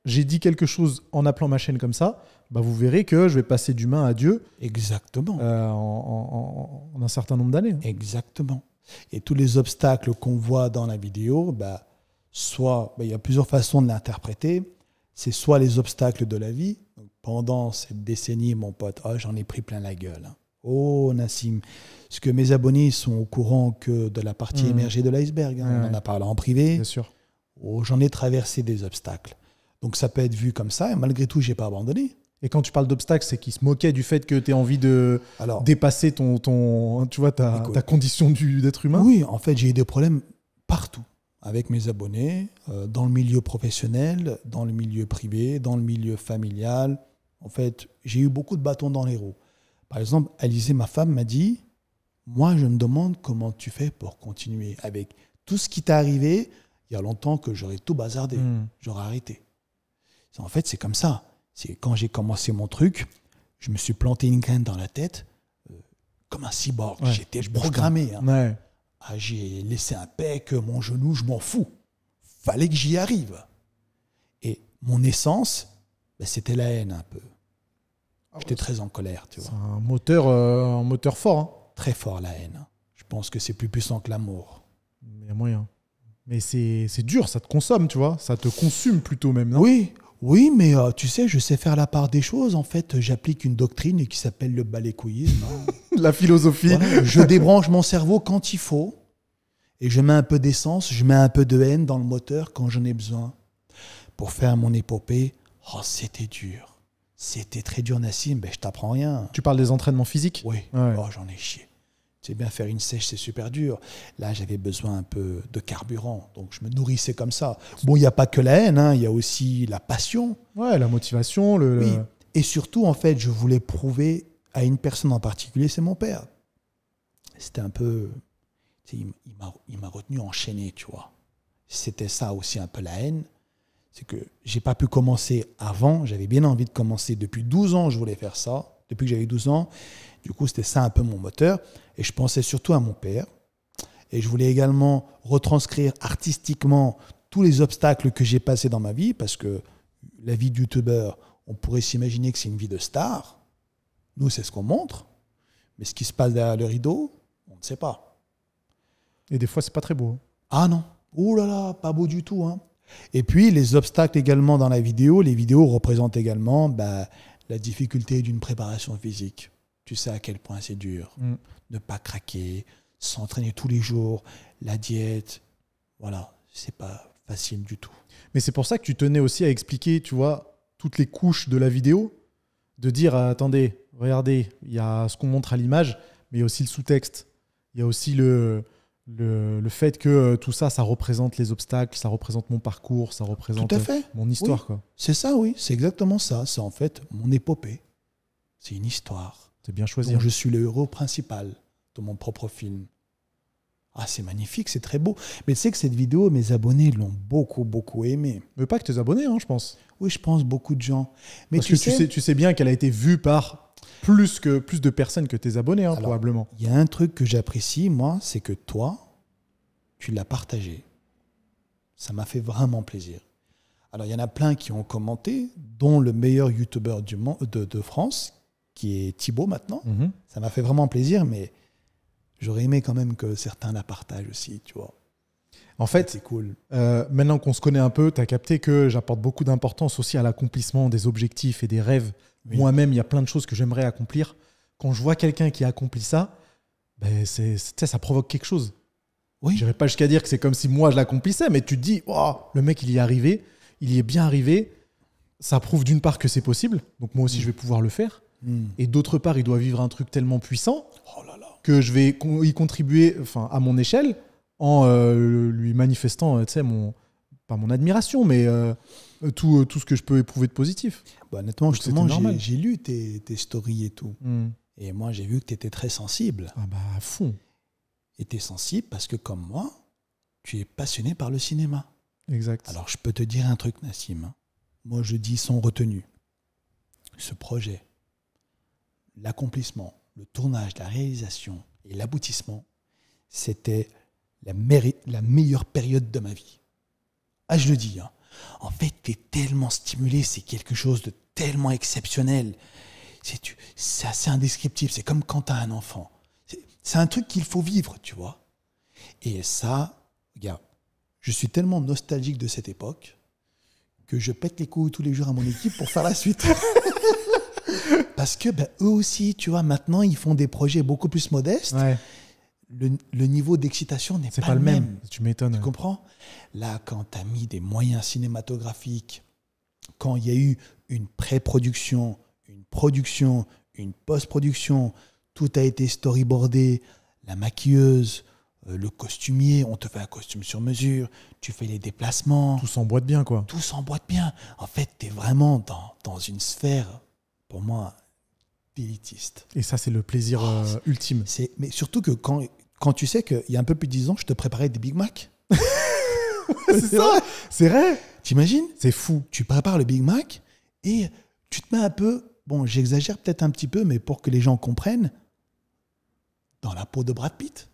j'ai dit quelque chose en appelant ma chaîne comme ça. Bah vous verrez que je vais passer d'humain à Dieu. Exactement. En un certain nombre d'années. Exactement. Et tous les obstacles qu'on voit dans la vidéo, soit il y a plusieurs façons de l'interpréter. C'est soit les obstacles de la vie. Donc, pendant cette décennie, mon pote, j'en ai pris plein la gueule. Hein. Oh, Nassim. Parce que mes abonnés sont au courant que de la partie émergée de l'iceberg. Hein. On en a parlé en privé. Bien sûr. Oh, j'en ai traversé des obstacles. Donc ça peut être vu comme ça. Et malgré tout, je n'ai pas abandonné. Et quand tu parles d'obstacles, c'est qu'ils se moquaient du fait que tu aies envie de dépasser tu vois, ta condition d'être humain. Oui, en fait, j'ai eu des problèmes partout. Avec mes abonnés, dans le milieu professionnel, dans le milieu privé, dans le milieu familial. En fait, j'ai eu beaucoup de bâtons dans les roues. Par exemple, Alizée, ma femme, m'a dit « Moi, je me demande comment tu fais pour continuer avec tout ce qui t'est arrivé. Il y a longtemps que j'aurais tout bazardé. J'aurais arrêté. » En fait, c'est comme ça. C'est quand j'ai commencé mon truc, je me suis planté une graine dans la tête comme un cyborg. Ouais, j'étais programmé. Hein. Ouais. J'ai laissé un pec, mon genou, je m'en fous. Fallait que j'y arrive. Et mon essence, c'était la haine un peu. J'étais très en colère, tu vois. C'est un moteur fort. Hein. Très fort la haine. Je pense que c'est plus puissant que l'amour. Il y a moyen. Mais c'est dur, ça te consomme, tu vois. Ça te consume plutôt même, non? Oui, mais tu sais, je sais faire la part des choses. En fait, j'applique une doctrine qui s'appelle le balécouillisme. Hein. La philosophie. Voilà, je débranche mon cerveau quand il faut et je mets un peu d'essence, je mets un peu de haine dans le moteur quand j'en ai besoin. Pour faire mon épopée, c'était dur. C'était très dur, Nassim. Je t'apprends rien. Tu parles des entraînements physiques? Oui. Ouais. J'en ai chié. Tu sais bien, faire une sèche, c'est super dur. Là, j'avais besoin un peu de carburant. Donc, je me nourrissais comme ça. Bon, il n'y a pas que la haine, hein, il y a aussi la passion. Ouais, la motivation. Oui. Et surtout, en fait, je voulais prouver à une personne en particulier, c'est mon père. C'était un peu... Il m'a retenu enchaîné, tu vois. C'était ça aussi un peu la haine. C'est que j'ai pas pu commencer avant. J'avais bien envie de commencer. Depuis 12 ans, je voulais faire ça. Depuis que j'avais 12 ans. Du coup, c'était ça un peu mon moteur. Et je pensais surtout à mon père. Et je voulais également retranscrire artistiquement tous les obstacles que j'ai passés dans ma vie. Parce que la vie de youtubeur, on pourrait s'imaginer que c'est une vie de star. Nous, c'est ce qu'on montre. Mais ce qui se passe derrière le rideau, on ne sait pas. Et des fois, c'est pas très beau. Ah non. Oh là là, pas beau du tout. Hein. Et puis, les obstacles également dans la vidéo. Les vidéos représentent également la difficulté d'une préparation physique. Tu sais à quel point c'est dur. Ne pas craquer, s'entraîner tous les jours, la diète. Voilà, c'est pas facile du tout. Mais c'est pour ça que tu tenais aussi à expliquer, tu vois, toutes les couches de la vidéo. De dire, attendez, regardez, il y a ce qu'on montre à l'image, mais il y a aussi le sous-texte. Il y a aussi le fait que tout ça, ça représente les obstacles, ça représente mon parcours, ça représente tout à fait. Mon histoire. Oui. Quoi. C'est ça, oui. C'est exactement ça. C'est en fait mon épopée. C'est une histoire. C'est bien choisi. Donc, je suis le héros principal de mon propre film. Ah, c'est magnifique, c'est très beau. Mais tu sais que cette vidéo, mes abonnés l'ont beaucoup, beaucoup aimée. Mais pas que tes abonnés, hein, je pense. Oui, je pense beaucoup de gens. Mais parce que tu sais bien qu'elle a été vue par plus de personnes que tes abonnés, hein, probablement. Il y a un truc que j'apprécie, moi, c'est que toi, tu l'as partagé. Ça m'a fait vraiment plaisir. Alors, il y en a plein qui ont commenté, dont le meilleur youtubeur de France, qui est Thibaut maintenant. Mhm. Ça m'a fait vraiment plaisir, mais j'aurais aimé quand même que certains la partagent aussi, tu vois. En fait, C'est cool. maintenant qu'on se connaît un peu, tu as capté que j'apporte beaucoup d'importance aussi à l'accomplissement des objectifs et des rêves. Oui. Moi-même, il y a plein de choses que j'aimerais accomplir. Quand je vois quelqu'un qui accomplit ça, ben ça provoque quelque chose. Oui. Je n'irai pas jusqu'à dire que c'est comme si moi je l'accomplissais, mais tu te dis, oh, le mec il y est arrivé, il y est bien arrivé. Ça prouve d'une part que c'est possible, donc moi aussi je vais pouvoir le faire. Et d'autre part, il doit vivre un truc tellement puissant Oh là là. que je vais y contribuer à mon échelle en lui manifestant pas mon admiration, mais tout ce que je peux éprouver de positif. Bah, honnêtement, Donc, justement, c'était normal. j'ai lu tes stories et tout. Et moi, j'ai vu que tu étais très sensible. Ah bah à fond. Et tu es sensible parce que, comme moi, tu es passionné par le cinéma. Exact. Alors, je peux te dire un truc, Nassim. Moi, je dis sans retenue. Ce projet, l'accomplissement, le tournage, la réalisation et l'aboutissement, c'était la meilleure période de ma vie. Ah, je le dis. Hein. En fait, tu es tellement stimulé, c'est quelque chose de tellement exceptionnel. C'est assez indescriptible. C'est comme quand tu as un enfant. C'est un truc qu'il faut vivre, tu vois. Et ça, regarde, je suis tellement nostalgique de cette époque que je pète les couilles tous les jours à mon équipe pour faire la suite. Parce que eux aussi, tu vois, maintenant, ils font des projets beaucoup plus modestes. Ouais. Le niveau d'excitation n'est C'est pas le même. Tu m'étonnes. Tu comprends? Là, quand tu as mis des moyens cinématographiques, quand il y a eu une pré-production, une production, une post-production, tout a été storyboardé, la maquilleuse, le costumier, on te fait un costume sur mesure, tu fais les déplacements. Tout s'emboîte bien, quoi. Tout s'emboîte bien. En fait, tu es vraiment dans une sphère, pour moi, élitiste. Et ça, c'est le plaisir ultime. Mais surtout que quand tu sais qu'il y a un peu plus de 10 ans, je te préparais des Big Mac. C'est ça. C'est vrai. T'imagines? C'est fou. Tu prépares le Big Mac et tu te mets un peu, bon, j'exagère peut-être un petit peu, mais pour que les gens comprennent, dans la peau de Brad Pitt.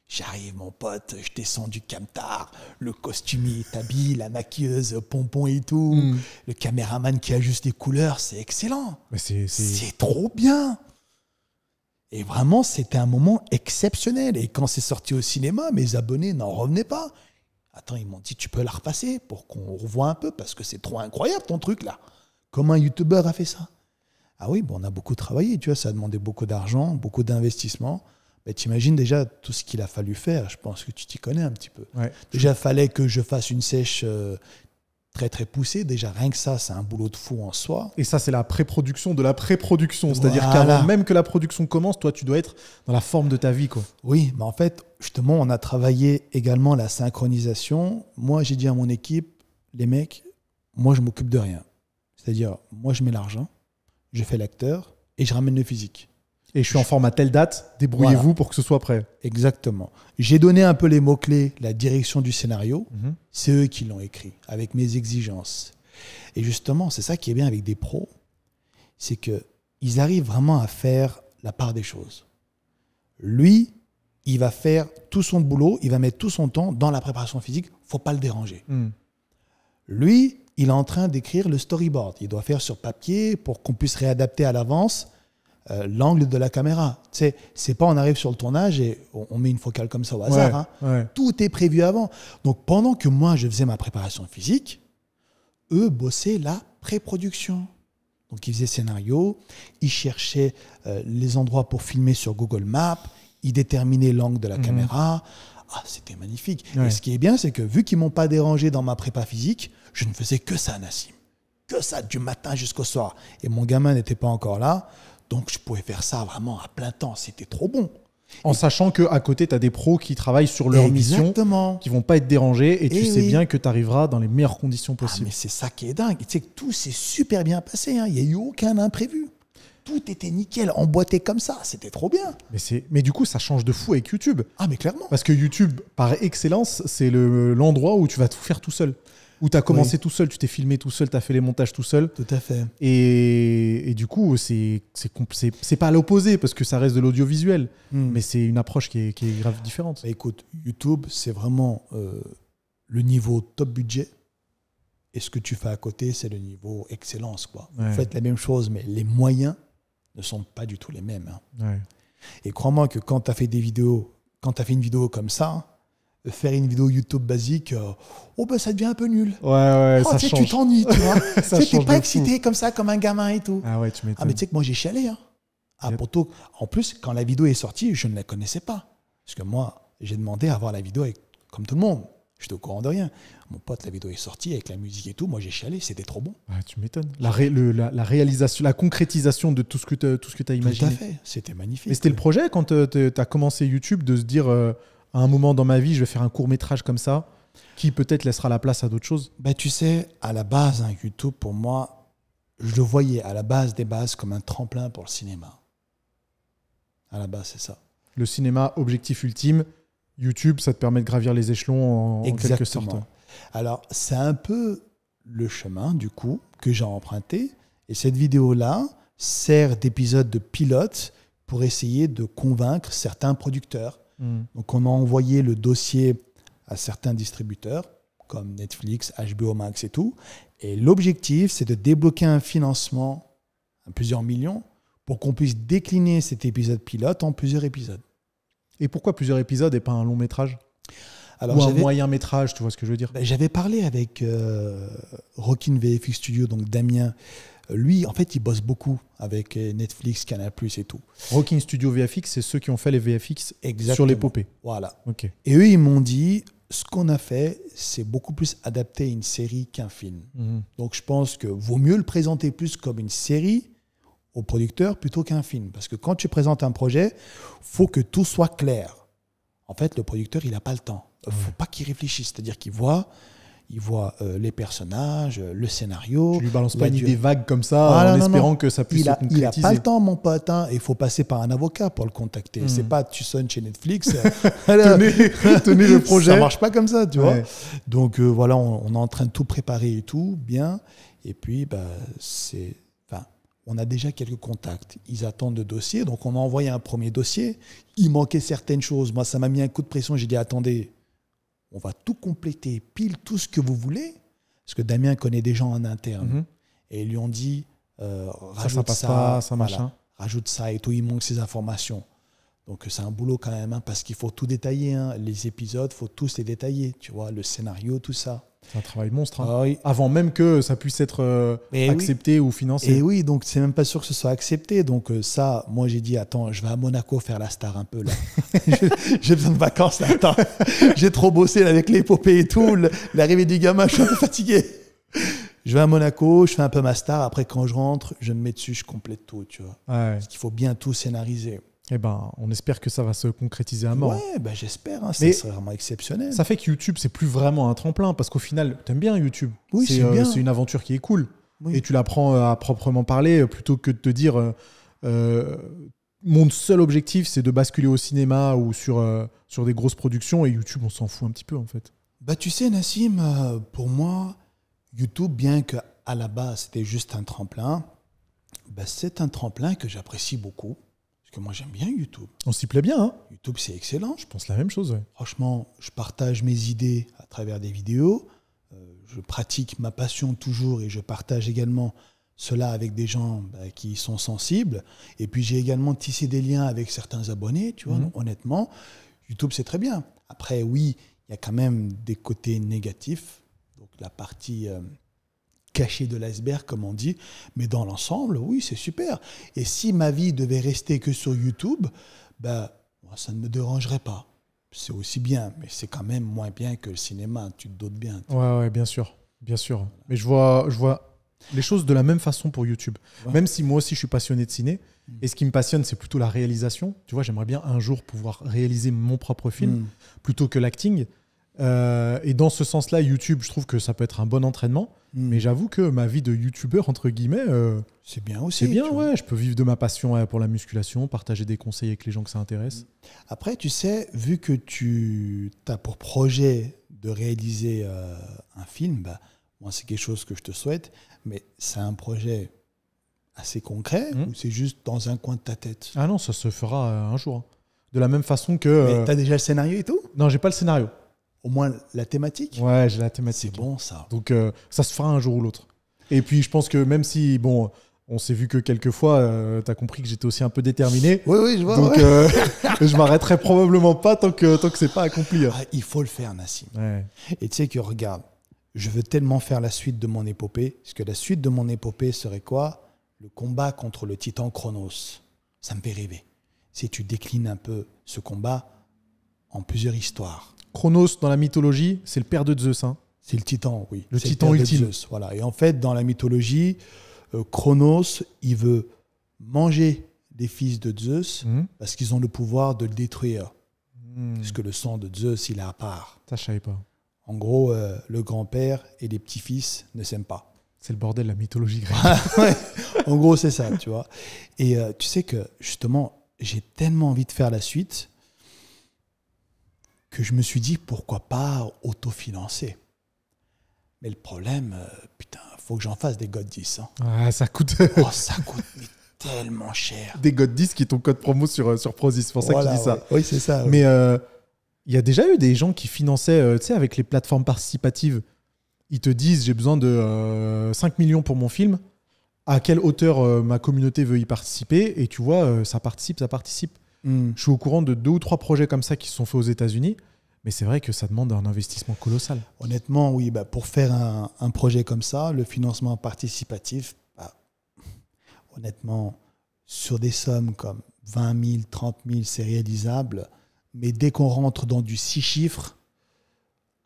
J'arrive, mon pote, je descends du camtar, le costumier t'habille, la maquilleuse, pompon et tout, le caméraman qui ajuste les couleurs, c'est excellent. Mais c'est trop bien. Et vraiment, c'était un moment exceptionnel. Et quand c'est sorti au cinéma, mes abonnés n'en revenaient pas. Attends, ils m'ont dit, tu peux la repasser pour qu'on revoie un peu, parce que c'est trop incroyable ton truc là. Comment un youtubeur a fait ça? Ah oui, bon, on a beaucoup travaillé, tu vois, ça a demandé beaucoup d'argent, beaucoup d'investissement. Mais t'imagines déjà tout ce qu'il a fallu faire. Je pense que tu t'y connais un petit peu. Ouais. Déjà, il fallait que je fasse une sèche très, très poussée. Déjà, rien que ça, c'est un boulot de fou en soi. Et ça, c'est la pré-production de la pré-production. C'est-à-dire Voilà. qu'avant même que la production commence, toi, tu dois être dans la forme de ta vie, quoi. Oui, mais en fait, justement, on a travaillé également la synchronisation. Moi, j'ai dit à mon équipe, les mecs, moi, je m'occupe de rien. C'est-à-dire, moi, je mets l'argent, je fais l'acteur et je ramène le physique. Et je suis en forme à telle date, débrouillez-vous pour que ce soit prêt. Exactement. J'ai donné un peu les mots-clés, la direction du scénario. C'est eux qui l'ont écrit, avec mes exigences. Et justement, c'est ça qui est bien avec des pros, c'est qu'ils arrivent vraiment à faire la part des choses. Lui, il va faire tout son boulot, il va mettre tout son temps dans la préparation physique, il ne faut pas le déranger. Lui, il est en train d'écrire le storyboard. Il doit faire sur papier pour qu'on puisse réadapter à l'avance l'angle de la caméra. C'est pas on arrive sur le tournage et on met une focale comme ça au hasard. Ouais. Tout est prévu avant. Donc pendant que moi je faisais ma préparation physique, eux bossaient la pré-production. Donc ils faisaient scénario, ils cherchaient les endroits pour filmer sur Google Maps, ils déterminaient l'angle de la caméra. Ah, c'était magnifique. Ouais. Et ce qui est bien, c'est que vu qu'ils m'ont pas dérangé dans ma prépa physique, je ne faisais que ça, Nassim. Que ça, du matin jusqu'au soir. Et mon gamin n'était pas encore là. Donc, je pouvais faire ça vraiment à plein temps. C'était trop bon. En sachant qu'à côté, tu as des pros qui travaillent sur leur mission, qui vont pas être dérangés, et tu sais bien que tu arriveras dans les meilleures conditions Ah, possibles. mais c'est ça qui est dingue. Tu sais que tout s'est super bien passé. Hein. Il n'y a eu aucun imprévu. Tout était nickel, emboîté comme ça. C'était trop bien. Mais du coup, ça change de fou avec YouTube. Ah, mais clairement. Parce que YouTube, par excellence, c'est l'endroit où tu vas tout faire tout seul. Où tu as commencé tout seul, tu t'es filmé tout seul, tu as fait les montages tout seul. Tout à fait. Et du coup, c'est pas à l'opposé, parce que ça reste de l'audiovisuel. Mais c'est une approche qui est grave différente. Bah, écoute, YouTube, c'est vraiment le niveau top budget. Et ce que tu fais à côté, c'est le niveau excellence, quoi. Ouais. Vous faites la même chose, mais les moyens ne sont pas du tout les mêmes. Hein. Ouais. Et crois-moi que quand tu as fait des vidéos, quand tu as fait une vidéo comme ça, faire une vidéo YouTube basique, ça devient un peu nul. Ouais, ça change. Tu t'ennuies, tu vois. Ça Tu change n'es pas de excité comme ça, comme un gamin et tout. Ah ouais, tu m'étonnes. Ah, mais tu sais que moi, j'ai chialé. Hein. Pourtant, en plus, quand la vidéo est sortie, je ne la connaissais pas. Parce que moi, j'ai demandé à voir la vidéo comme tout le monde. Je n'étais au courant de rien. Mon pote, la vidéo est sortie avec la musique et tout. Moi, j'ai chialé. C'était trop bon. Ouais, tu m'étonnes. La réalisation, la concrétisation de tout ce que tu as imaginé. Tout à fait. C'était magnifique. Mais c'était le projet quand tu as commencé YouTube de se dire à un moment dans ma vie, je vais faire un court-métrage comme ça qui peut-être laissera la place à d'autres choses. Tu sais, à la base, YouTube, pour moi, je le voyais à la base des bases comme un tremplin pour le cinéma. À la base, c'est ça. Le cinéma, objectif ultime. YouTube, ça te permet de gravir les échelons en quelque sorte. Alors, c'est un peu le chemin, du coup, que j'ai emprunté. Et cette vidéo-là sert d'épisode de pilote pour essayer de convaincre certains producteurs. Donc, on a envoyé le dossier à certains distributeurs, comme Netflix, HBO Max et tout. Et l'objectif, c'est de débloquer un financement à plusieurs millions pour qu'on puisse décliner cet épisode pilote en plusieurs épisodes. Et pourquoi plusieurs épisodes et pas un long métrage? Alors, ou un moyen métrage, tu vois ce que je veux dire? J'avais parlé avec Rockin VFX Studio, donc Damien. Lui, en fait, il bosse beaucoup avec Netflix, Canal+, et tout. Rockin Studio VFX, c'est ceux qui ont fait les VFX Exactement. sur l'épopée. Voilà. Okay. Et eux, ils m'ont dit, ce qu'on a fait, c'est beaucoup plus adapté à une série qu'un film. Donc, je pense que vaut mieux le présenter plus comme une série au producteur plutôt qu'un film. Parce que quand tu présentes un projet, il faut que tout soit clair. En fait, le producteur, il n'a pas le temps. Il ne faut pas qu'il réfléchisse. C'est-à-dire qu'il voit les personnages, le scénario. Tu lui balances pas une idée vague comme ça en espérant que ça puisse se concrétiser. Il n'a pas le temps, mon pote. Il faut passer par un avocat pour le contacter. C'est pas tu sonnes chez Netflix. tenez le projet. Ça ne marche pas comme ça, tu vois. Donc voilà, on est en train de tout préparer et tout, bien. Et puis, on a déjà quelques contacts. Ils attendent le dossier. Donc, on a envoyé un premier dossier. Il manquait certaines choses. Moi, ça m'a mis un coup de pression. J'ai dit, attendez, on va tout compléter, pile tout ce que vous voulez. Parce que Damien connaît des gens en interne. Et ils lui ont dit, rajoute ça, machin. Rajoute ça et tout. Il manque ces informations. Donc, c'est un boulot quand même, parce qu'il faut tout détailler. Les épisodes, il faut tous les détailler. Tu vois, le scénario, tout ça. C'est un travail monstre. Oui. Avant même que ça puisse être accepté ou financé. Et oui, donc c'est même pas sûr que ce soit accepté. Donc ça, moi j'ai dit, attends, je vais à Monaco faire la star un peu là. J'ai besoin de vacances là. Attends, j'ai trop bossé là, avec l'épopée et tout. L'arrivée du gamin, je suis un peu fatigué. Je vais à Monaco, je fais un peu ma star. Après, quand je rentre, je me mets dessus, je complète tout. Tu vois. Parce qu'il faut bien tout scénariser. Eh ben, on espère que ça va se concrétiser à mort. Ouais, j'espère. Ça serait vraiment exceptionnel. Ça fait que YouTube, c'est plus vraiment un tremplin parce qu'au final, t'aimes bien YouTube. Oui, c'est bien. C'est une aventure qui est cool. Oui. Et tu la prends à proprement parler plutôt que de te dire mon seul objectif, c'est de basculer au cinéma ou sur des grosses productions. Et YouTube, on s'en fout un petit peu en fait. Tu sais, Nassim, pour moi, YouTube, bien qu'à la base, c'était juste un tremplin, c'est un tremplin que j'apprécie beaucoup. Que moi j'aime bien YouTube. On s'y plaît bien. YouTube, c'est excellent. Je pense la même chose. Ouais. Franchement, je partage mes idées à travers des vidéos. Je pratique ma passion toujours et je partage également cela avec des gens qui sont sensibles. Et puis j'ai également tissé des liens avec certains abonnés. Tu vois, honnêtement, YouTube, c'est très bien. Après, oui, il y a quand même des côtés négatifs. Donc la partie caché de l'iceberg, comme on dit, mais dans l'ensemble, oui, c'est super. Et si ma vie devait rester que sur YouTube, ça ne me dérangerait pas. C'est aussi bien, mais c'est quand même moins bien que le cinéma, tu te doutes bien. Ouais, bien sûr. Mais je vois les choses de la même façon pour YouTube. Même si moi aussi, je suis passionné de ciné, et ce qui me passionne, c'est plutôt la réalisation. Tu vois, j'aimerais bien un jour pouvoir réaliser mon propre film, plutôt que l'acting. Et dans ce sens-là, YouTube, je trouve que ça peut être un bon entraînement. Mais j'avoue que ma vie de youtubeur, entre guillemets, c'est bien aussi. C'est bien, ouais. Je peux vivre de ma passion pour la musculation, partager des conseils avec les gens que ça intéresse. Après, tu sais, vu que tu as pour projet de réaliser un film, moi, c'est quelque chose que je te souhaite, mais c'est un projet assez concret ou c'est juste dans un coin de ta tête? Ah non, ça se fera un jour. De la même façon que... Mais t'as déjà le scénario et tout? Non, j'ai pas le scénario. Au moins la thématique? Ouais, j'ai la thématique. C'est bon ça. Donc ça se fera un jour ou l'autre. Et puis je pense que même si on s'est vu que quelques fois. T'as compris que j'étais aussi un peu déterminé. Oui, je vois. Donc, ouais. je m'arrêterai probablement pas tant que c'est pas accompli. Ah, il faut le faire, Nassim. Ouais. Et tu sais que, regarde, je veux tellement faire la suite de mon épopée, parce que la suite de mon épopée serait quoi? Le combat contre le titan Chronos. Ça me fait rêver. Si tu déclines un peu ce combat en plusieurs histoires. Chronos, dans la mythologie, c'est le père de Zeus. Hein. C'est le titan, oui. Le C'est titan père de ultime. Zeus, voilà. Et en fait, dans la mythologie, Chronos, il veut manger les fils de Zeus parce qu'ils ont le pouvoir de le détruire. Parce que le sang de Zeus, il est à part. Ça, je savais pas. En gros, le grand-père et les petits-fils ne s'aiment pas. C'est le bordel, la mythologie grecque. Ouais. En gros, c'est ça, tu vois. Et tu sais que, justement, j'ai tellement envie de faire la suite que je me suis dit, pourquoi pas autofinancer. Mais le problème, putain, faut que j'en fasse des God 10. Hein. Ah, ça coûte Oh, ça coûte mais tellement cher. des God 10 qui est ton code promo sur Prozis. C'est pour ça Voilà, qu'il dit ça. ouais. Oui, c'est ça. Mais il y a déjà eu des gens qui finançaient, tu sais, avec les plateformes participatives. Ils te disent, j'ai besoin de 5 millions pour mon film. À quelle hauteur ma communauté veut y participer? Et tu vois, ça participe. Je suis au courant de 2 ou 3 projets comme ça qui se sont faits aux États-Unis. Mais c'est vrai que ça demande un investissement colossal. Honnêtement, oui. Bah, pour faire un projet comme ça, le financement participatif, bah, honnêtement, sur des sommes comme 20 000, 30 000, c'est réalisable. Mais dès qu'on rentre dans du 6 chiffres,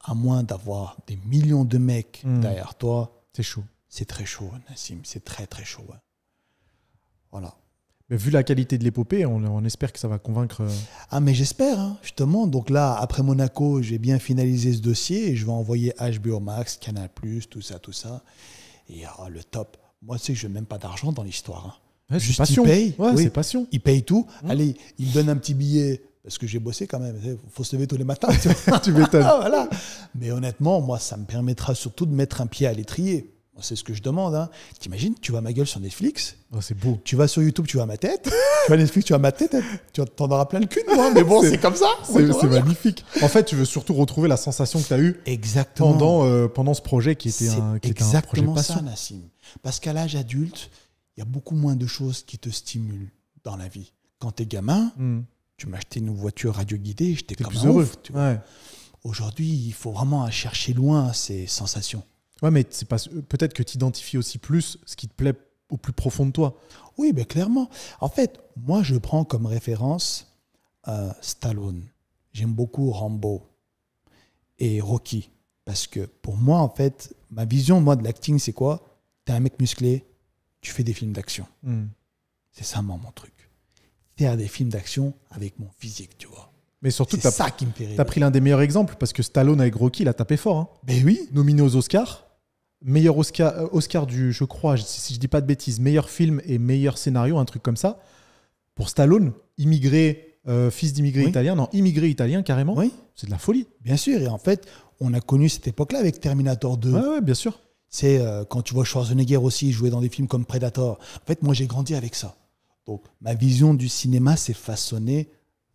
à moins d'avoir des millions de mecs derrière toi, C'est chaud. c'est très chaud, Nassim. C'est très, très chaud. Ouais. Voilà. Mais vu la qualité de l'épopée, on espère que ça va convaincre. Ah, mais j'espère, hein, justement. Donc là, après Monaco, j'ai bien finalisé ce dossier et je vais envoyer HBO Max, Canal+, tout ça. Et le top. Moi, tu sais que je n'ai même pas d'argent dans l'histoire. Hein. Ouais, Juste, c'est passion. il paye. Ouais, Oui. c'est passion. Il paye tout. Allez, il me donne un petit billet parce que j'ai bossé quand même. Il faut se lever tous les matins. Tu vois. Tu m'étonnes. Ah, voilà. Mais honnêtement, moi, ça me permettra surtout de mettre un pied à l'étrier. Moi, c'est ce que je demande. Hein. T'imagines, tu vois ma gueule sur Netflix. Oh, c'est beau. Tu vas sur YouTube, tu vois ma tête. Tu vas Netflix, tu vois ma tête. Tu t'en auras plein le cul de moi. Mais bon, c'est comme ça. C'est magnifique. En fait, tu veux surtout retrouver la sensation que tu as eue Exactement. pendant ce projet qui était un projet exactement passion. ça, Nassim. Parce qu'à l'âge adulte, il y a beaucoup moins de choses qui te stimulent dans la vie. Quand tu es gamin, tu m'achetais une voiture radioguidée, j'étais T'es comme plus un heureux. ouf, tu vois. Ouais. Aujourd'hui, il faut vraiment aller chercher loin ces sensations. Ouais, mais c'est pas peut-être que tu identifies aussi plus ce qui te plaît au plus profond de toi. Oui, mais clairement. En fait, moi, je prends comme référence Stallone. J'aime beaucoup Rambo et Rocky. Parce que pour moi, en fait, ma vision de l'acting, c'est quoi? T'es un mec musclé, tu fais des films d'action. C'est ça, mon truc. Faire des films d'action avec mon physique, tu vois. Mais surtout, C'est ça qui me fait rire. tu as pris l'un des meilleurs exemples parce que Stallone avec Rocky, il a tapé fort. Hein. Ben oui. Nominé aux Oscars. Meilleur Oscar du, je crois, si je dis pas de bêtises, meilleur film et meilleur scénario, un truc comme ça. Pour Stallone, immigré, fils d'immigré italien, non, immigré italien carrément, c'est de la folie. Bien sûr. Et en fait, on a connu cette époque-là avec Terminator 2. Ouais, bien sûr. C'est quand tu vois Schwarzenegger aussi jouer dans des films comme Predator. En fait, moi, j'ai grandi avec ça. Donc, ma vision du cinéma s'est façonnée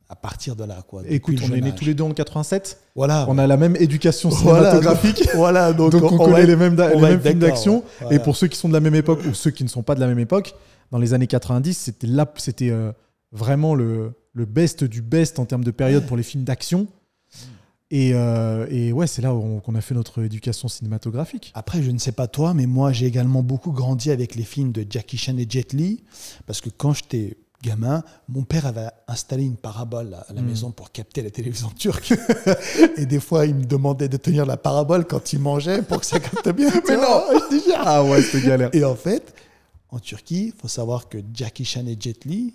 à partir de là. Quoi, écoute, on est nés tous les deux en 87. Voilà. On a la même éducation cinématographique. Voilà, donc on connaît les mêmes films d'action. Ouais. Voilà. Et pour ceux qui sont de la même époque ou ceux qui ne sont pas de la même époque, dans les années 90, c'était vraiment le best du best en termes de période pour les films d'action. Et ouais, c'est là qu'on a fait notre éducation cinématographique. Après, je ne sais pas toi, mais moi, j'ai également beaucoup grandi avec les films de Jackie Chan et Jet Li. Parce que quand j'étais gamin, mon père avait installé une parabole à la maison pour capter la télévision turque. Et des fois, il me demandait de tenir la parabole quand il mangeait pour que ça capte bien. Mais non, je dis ah ouais, c'était galère. Et en fait, en Turquie, il faut savoir que Jackie Chan et Jet Li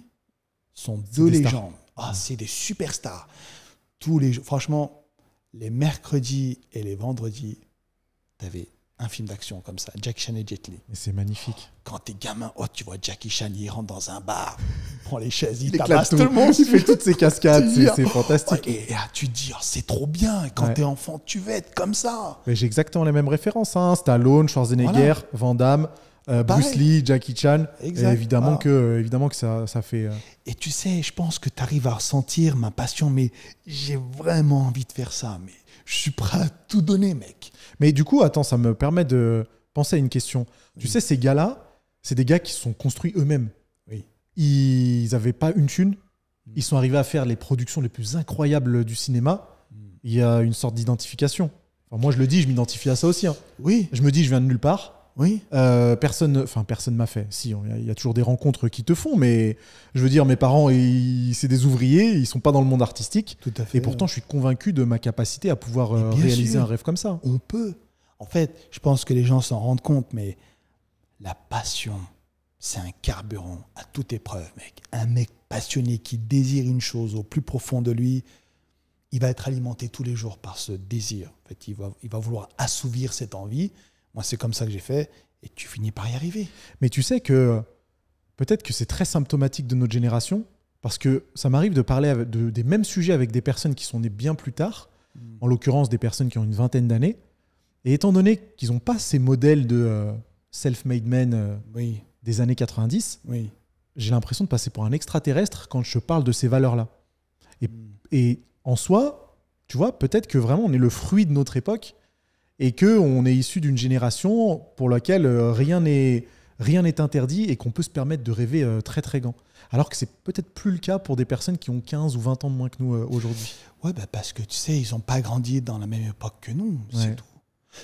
sont deux légendes. Ah, c'est des superstars. Franchement, les mercredis et les vendredis, t'avais un film d'action comme ça, Jackie Chan et Jet Li. Mais c'est magnifique. Quand t'es gamin, tu vois Jackie Chan, il rentre dans un bar, il prend les chaises, il éclate tabasse tout le monde. Il fait toutes ses cascades, c'est fantastique. Et tu te dis, c'est trop bien. Et quand t'es enfant, tu veux être comme ça. Mais j'ai exactement les mêmes références. Hein. Stallone, Schwarzenegger, Van Damme, Bruce Lee, Jackie Chan. Exact. Et évidemment que ça fait... Et tu sais, je pense que tu arrives à ressentir ma passion, mais j'ai vraiment envie de faire ça. Mais je suis prêt à tout donner, mec. Mais du coup, attends, ça me permet de penser à une question. Tu sais, ces gars-là, c'est des gars qui se sont construits eux-mêmes. Oui. Ils n'avaient pas une thune. Ils sont arrivés à faire les productions les plus incroyables du cinéma. Il y a une sorte d'identification. Enfin, moi, je le dis, je m'identifie à ça aussi. Hein. Oui. Je me dis, je viens de nulle part. Oui. Personne m'a fait. Si, il y a toujours des rencontres qui te font, mais je veux dire, mes parents, c'est des ouvriers, ils sont pas dans le monde artistique. Tout à fait. Et pourtant, je suis convaincu de ma capacité à pouvoir bien réaliser sûr. un rêve comme ça. On peut. En fait, je pense que les gens s'en rendent compte, mais la passion, c'est un carburant à toute épreuve, mec. Un mec passionné qui désire une chose au plus profond de lui, il va être alimenté tous les jours par ce désir. En fait, il va vouloir assouvir cette envie. Moi, c'est comme ça que j'ai fait, et tu finis par y arriver. Mais tu sais que peut-être que c'est très symptomatique de notre génération, parce que ça m'arrive de parler des mêmes sujets avec des personnes qui sont nées bien plus tard, en l'occurrence des personnes qui ont une vingtaine d'années, et étant donné qu'ils n'ont pas ces modèles de self-made men Oui, des années 90, oui. j'ai l'impression de passer pour un extraterrestre quand je parle de ces valeurs-là. Et en soi, tu vois, peut-être que vraiment on est le fruit de notre époque et qu'on est issu d'une génération pour laquelle rien n'est interdit et qu'on peut se permettre de rêver très très grand. Alors que c'est peut-être plus le cas pour des personnes qui ont 15 ou 20 ans de moins que nous aujourd'hui. Ouais, bah parce que tu sais, ils n'ont pas grandi dans la même époque que nous, Ouais. c'est tout.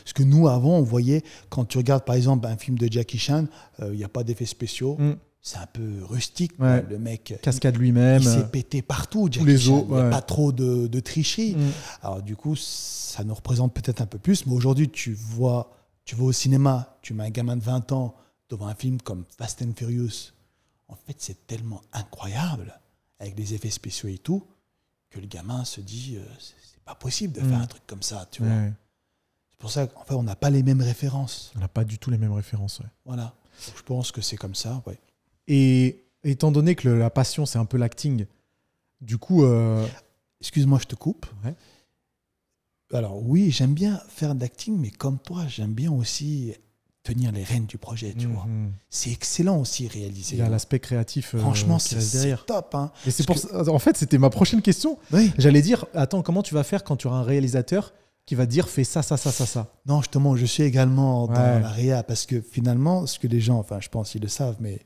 Parce que nous, avant, on voyait, quand tu regardes par exemple un film de Jackie Chan, il n'y a pas d'effets spéciaux, c'est un peu rustique. Ouais. Le mec, Cascade lui-même. il s'est pété partout, Jackie les Chan. os, Il n'y a ouais. pas trop de tricherie. Alors du coup, ça nous représente peut-être un peu plus, mais aujourd'hui, tu vas au cinéma, tu mets un gamin de 20 ans devant un film comme Fast and Furious. En fait, c'est tellement incroyable, avec des effets spéciaux et tout, que le gamin se dit, c'est pas possible de faire un truc comme ça, tu vois. Ouais. C'est pour ça qu'en fait, on n'a pas les mêmes références. On n'a pas du tout les mêmes références. Ouais. Voilà. Donc, je pense que c'est comme ça, ouais. Et étant donné que la passion, c'est un peu l'acting, du coup... Excuse-moi, je te coupe. Ouais. Alors oui, j'aime bien faire de l'acting, mais comme toi, j'aime bien aussi tenir les rênes du projet, tu vois. C'est excellent aussi réalisé. Il y a l'aspect créatif Franchement, qui reste derrière. c'est top. Hein. Et c'est pour ça, en fait, c'était ma prochaine question. Oui. J'allais dire, attends, comment tu vas faire quand tu auras un réalisateur qui va te dire fais ça, ça, ça, ça, ça. Non, justement, je suis également dans Ouais. la réa, parce que finalement, ce que les gens, enfin, je pense qu'ils le savent, mais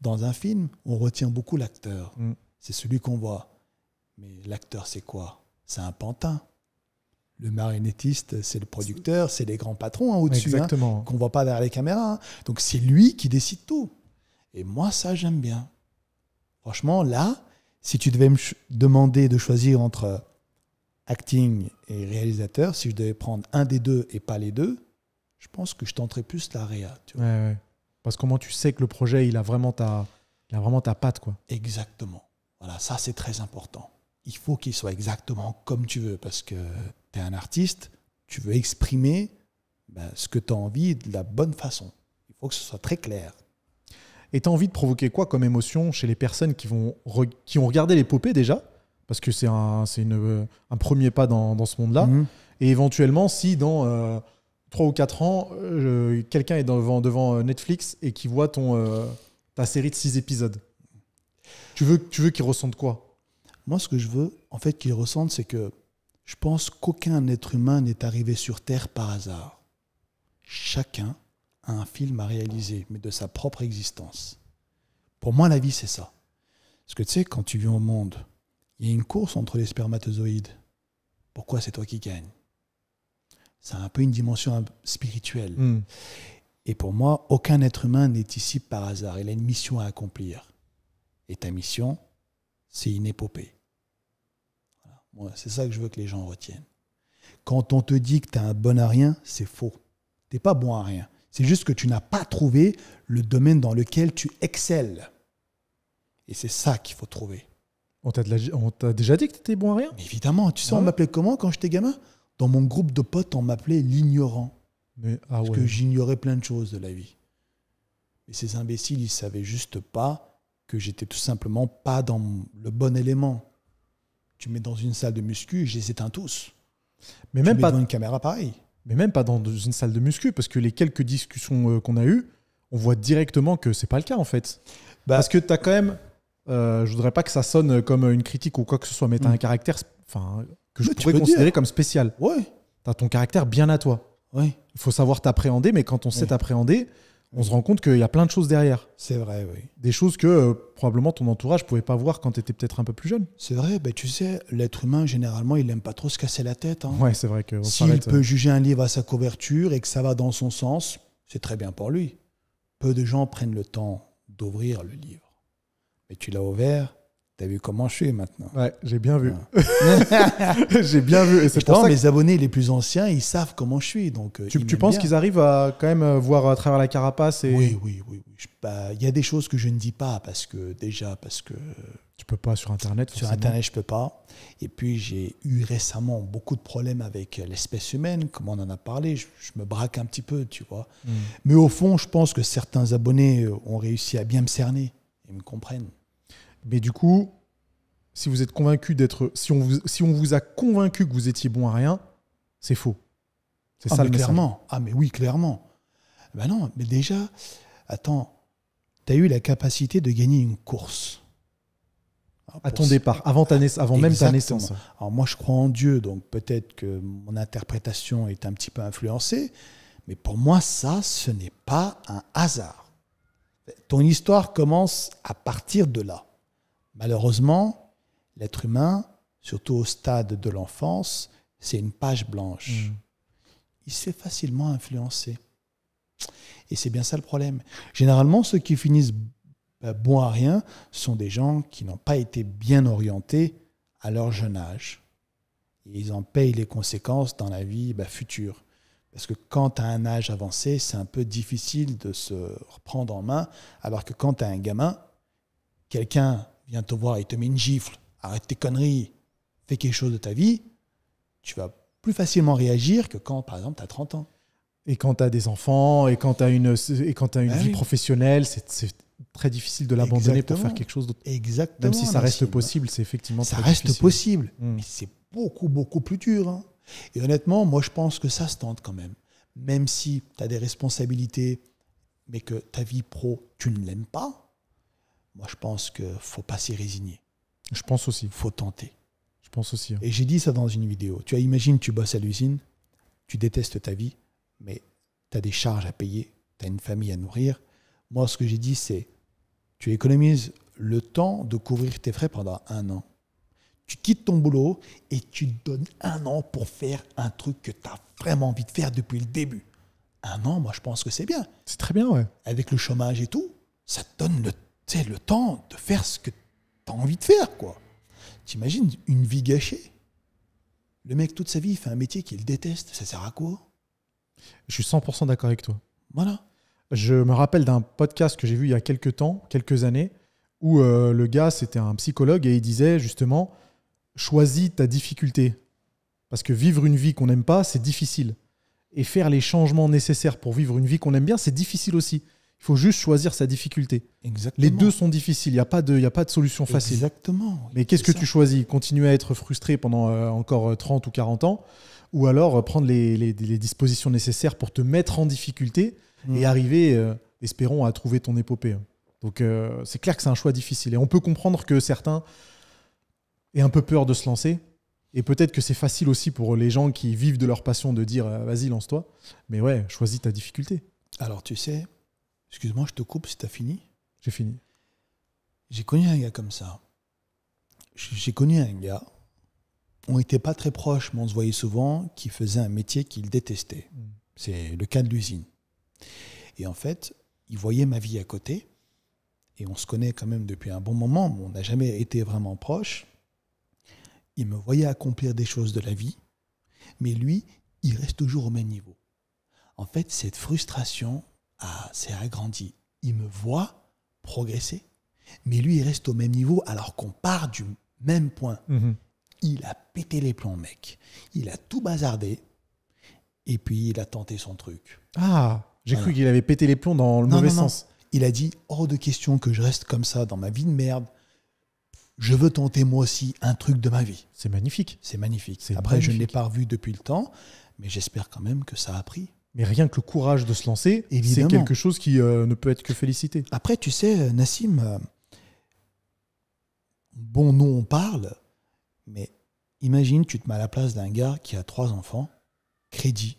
dans un film, on retient beaucoup l'acteur. C'est celui qu'on voit. Mais l'acteur, c'est quoi? C'est un pantin. Le marionnettiste, c'est le producteur, c'est les grands patrons au-dessus, Exactement. qu'on ne voit pas derrière les caméras. Hein. Donc, c'est lui qui décide tout. Et moi, ça, j'aime bien. Franchement, là, si tu devais me demander de choisir entre acting et réalisateur, si je devais prendre un des deux et pas les deux, je pense que je tenterais plus la réa. Tu vois. Ouais. Parce que comment tu sais que le projet, il a vraiment ta patte, quoi. Exactement. Voilà, ça, c'est très important. Il faut qu'il soit exactement comme tu veux, parce que tu es un artiste, tu veux exprimer ce que tu as envie de la bonne façon. Il faut que ce soit très clair. Et tu as envie de provoquer quoi comme émotion chez les personnes qui ont regardé l'épopée déjà? Parce que c'est un premier pas dans ce monde-là. Et éventuellement, si dans 3 ou 4 ans, quelqu'un est devant Netflix et qui voit ta série de 6 épisodes, tu veux qu'ils ressentent quoi? Moi, ce que je veux, en fait, qu'ils ressentent, c'est que je pense qu'aucun être humain n'est arrivé sur Terre par hasard. Chacun a un film à réaliser, mais de sa propre existence. Pour moi, la vie, c'est ça. Parce que tu sais, quand tu viens au monde, il y a une course entre les spermatozoïdes. Pourquoi c'est toi qui gagnes? C'est un peu une dimension spirituelle. Et pour moi, aucun être humain n'est ici par hasard. Il a une mission à accomplir. Et ta mission, c'est une épopée. Voilà. Moi, c'est ça que je veux que les gens retiennent. Quand on te dit que tu es un bon à rien, c'est faux. Tu n'es pas bon à rien. C'est juste que tu n'as pas trouvé le domaine dans lequel tu excelles. Et c'est ça qu'il faut trouver. On t'a déjà dit que tu étais bon à rien? Mais évidemment, tu sais, Ah on ouais. m'appelait comment quand j'étais gamin? Dans mon groupe de potes, on m'appelait l'ignorant. Parce que j'ignorais plein de choses de la vie. Mais ces imbéciles, ils ne savaient juste pas que j'étais tout simplement pas dans le bon élément. Tu me mets dans une salle de muscu, je les éteins tous. Mais Tu même mets pas devant une caméra, pareil. Mais même pas dans une salle de muscu, parce que les quelques discussions qu'on a eues, on voit directement que c'est pas le cas en fait. Parce que tu as quand même, je voudrais pas que ça sonne comme une critique ou quoi que ce soit, mais tu as un caractère que je Mais tu pourrais peux considérer dire. comme spécial. Ouais. Tu as ton caractère bien à toi. Ouais. Il faut savoir t'appréhender, mais quand on sait Ouais. t'appréhender, on se rend compte qu'il y a plein de choses derrière. C'est vrai, oui. Des choses que probablement ton entourage ne pouvait pas voir quand tu étais peut-être un peu plus jeune. C'est vrai, ben, tu sais, l'être humain, généralement, il n'aime pas trop se casser la tête. Hein. Ouais, c'est vrai que S'il peut juger un livre à sa couverture et que ça va dans son sens, c'est très bien pour lui. Peu de gens prennent le temps d'ouvrir le livre. Mais tu l'as ouvert, tu as vu comment je suis maintenant. Ouais, j'ai bien vu. Ouais. J'ai bien vu. Et c'est pour ça que mes abonnés les plus anciens, ils savent comment je suis. Donc, tu penses qu'ils arrivent à quand même voir à travers la carapace et... Oui. Il y a des choses que je ne dis pas parce que tu peux pas sur Internet. Sur Internet, je peux pas. Et puis, j'ai eu récemment beaucoup de problèmes avec l'espèce humaine, comme on en a parlé. Je me braque un petit peu, tu vois. Mais au fond, je pense que certains abonnés ont réussi à bien me cerner et me comprennent. Mais du coup, si vous êtes convaincu d'être... Si on vous a convaincu que vous étiez bon à rien, c'est faux. C'est ça le message. Clairement. Ah, mais oui, clairement. Ben non, mais déjà, attends, tu as eu la capacité de gagner une course. À ton départ, avant même ta naissance. Alors moi, je crois en Dieu, donc peut-être que mon interprétation est un petit peu influencée, mais pour moi, ça, ce n'est pas un hasard. Ton histoire commence à partir de là. Malheureusement, l'être humain, surtout au stade de l'enfance, c'est une page blanche. Il s'est facilement influencé. Et c'est bien ça le problème. Généralement, ceux qui finissent bons à rien sont des gens qui n'ont pas été bien orientés à leur jeune âge. Et ils en payent les conséquences dans la vie future. Parce que quand tu as un âge avancé, c'est un peu difficile de se reprendre en main, alors que quand tu as un gamin, quelqu'un vient te voir et te met une gifle, arrête tes conneries, fais quelque chose de ta vie, tu vas plus facilement réagir que quand, par exemple, tu as 30 ans. Et quand tu as des enfants, et quand tu as une vie professionnelle, c'est très difficile de l'abandonner pour faire quelque chose d'autre. Exactement. Même si ça reste possible, c'est effectivement ça très reste difficile. Possible, mais c'est beaucoup, beaucoup plus dur. Hein. Et honnêtement, moi, je pense que ça se tente quand même. Même si tu as des responsabilités, mais que ta vie pro, tu ne l'aimes pas, moi, je pense qu'il ne faut pas s'y résigner. Je pense aussi. Il faut tenter. Je pense aussi. Hein. Et j'ai dit ça dans une vidéo. Tu vois, imagine, tu bosses à l'usine, tu détestes ta vie, mais tu as des charges à payer, tu as une famille à nourrir. Moi, ce que j'ai dit, c'est tu économises le temps de couvrir tes frais pendant 1 an. Tu quittes ton boulot et tu te donnes 1 an pour faire un truc que tu as vraiment envie de faire depuis le début. 1 an, moi, je pense que c'est bien. C'est très bien, ouais. Avec le chômage et tout, ça te donne le temps de faire ce que tu as envie de faire, quoi. T'imagines une vie gâchée? Le mec, toute sa vie, il fait un métier qu'il déteste. Ça sert à quoi? Je suis 100% d'accord avec toi. Voilà. Je me rappelle d'un podcast que j'ai vu il y a quelques années, où le gars, c'était un psychologue et il disait justement, choisis ta difficulté. Parce que vivre une vie qu'on n'aime pas, c'est difficile. Et faire les changements nécessaires pour vivre une vie qu'on aime bien, c'est difficile aussi. Il faut juste choisir sa difficulté. Exactement. Les deux sont difficiles, il n'y a pas de solution facile. Exactement. Mais qu'est-ce que tu choisis? Continuer à être frustré pendant encore 30 ou 40 ans, ou alors prendre les dispositions nécessaires pour te mettre en difficulté et arriver, espérons, à trouver ton épopée. Donc c'est clair que c'est un choix difficile. Et on peut comprendre que certains aient un peu peur de se lancer. Et peut-être que c'est facile aussi pour les gens qui vivent de leur passion de dire vas-y, lance-toi. Mais ouais, choisis ta difficulté. Alors tu sais, excuse-moi, je te coupe si tu as fini. J'ai fini. J'ai connu un gars comme ça. J'ai connu un gars, on n'était pas très proches, mais on se voyait souvent, qui faisait un métier qu'il détestait. C'est le cas de l'usine. Et en fait, il voyait ma vie à côté, et on se connaît quand même depuis un bon moment, mais on n'a jamais été vraiment proches. Il me voyait accomplir des choses de la vie, mais lui, il reste toujours au même niveau. En fait, cette frustration s'est agrandie. Il me voit progresser, mais lui, il reste au même niveau alors qu'on part du même point. Il a pété les plombs, mec. Il a tout bazardé, et puis il a tenté son truc. Ah, j'ai cru qu'il avait pété les plombs dans le mauvais sens. Il a dit, hors de question que je reste comme ça dans ma vie de merde. Je veux tenter moi aussi un truc de ma vie. C'est magnifique. C'est magnifique. Après, je ne l'ai pas revu depuis le temps, mais j'espère quand même que ça a pris. Mais rien que le courage de se lancer, c'est quelque chose qui ne peut être que félicité. Après, tu sais, Nassim, bon, nous on parle, mais imagine, tu te mets à la place d'un gars qui a 3 enfants, crédit,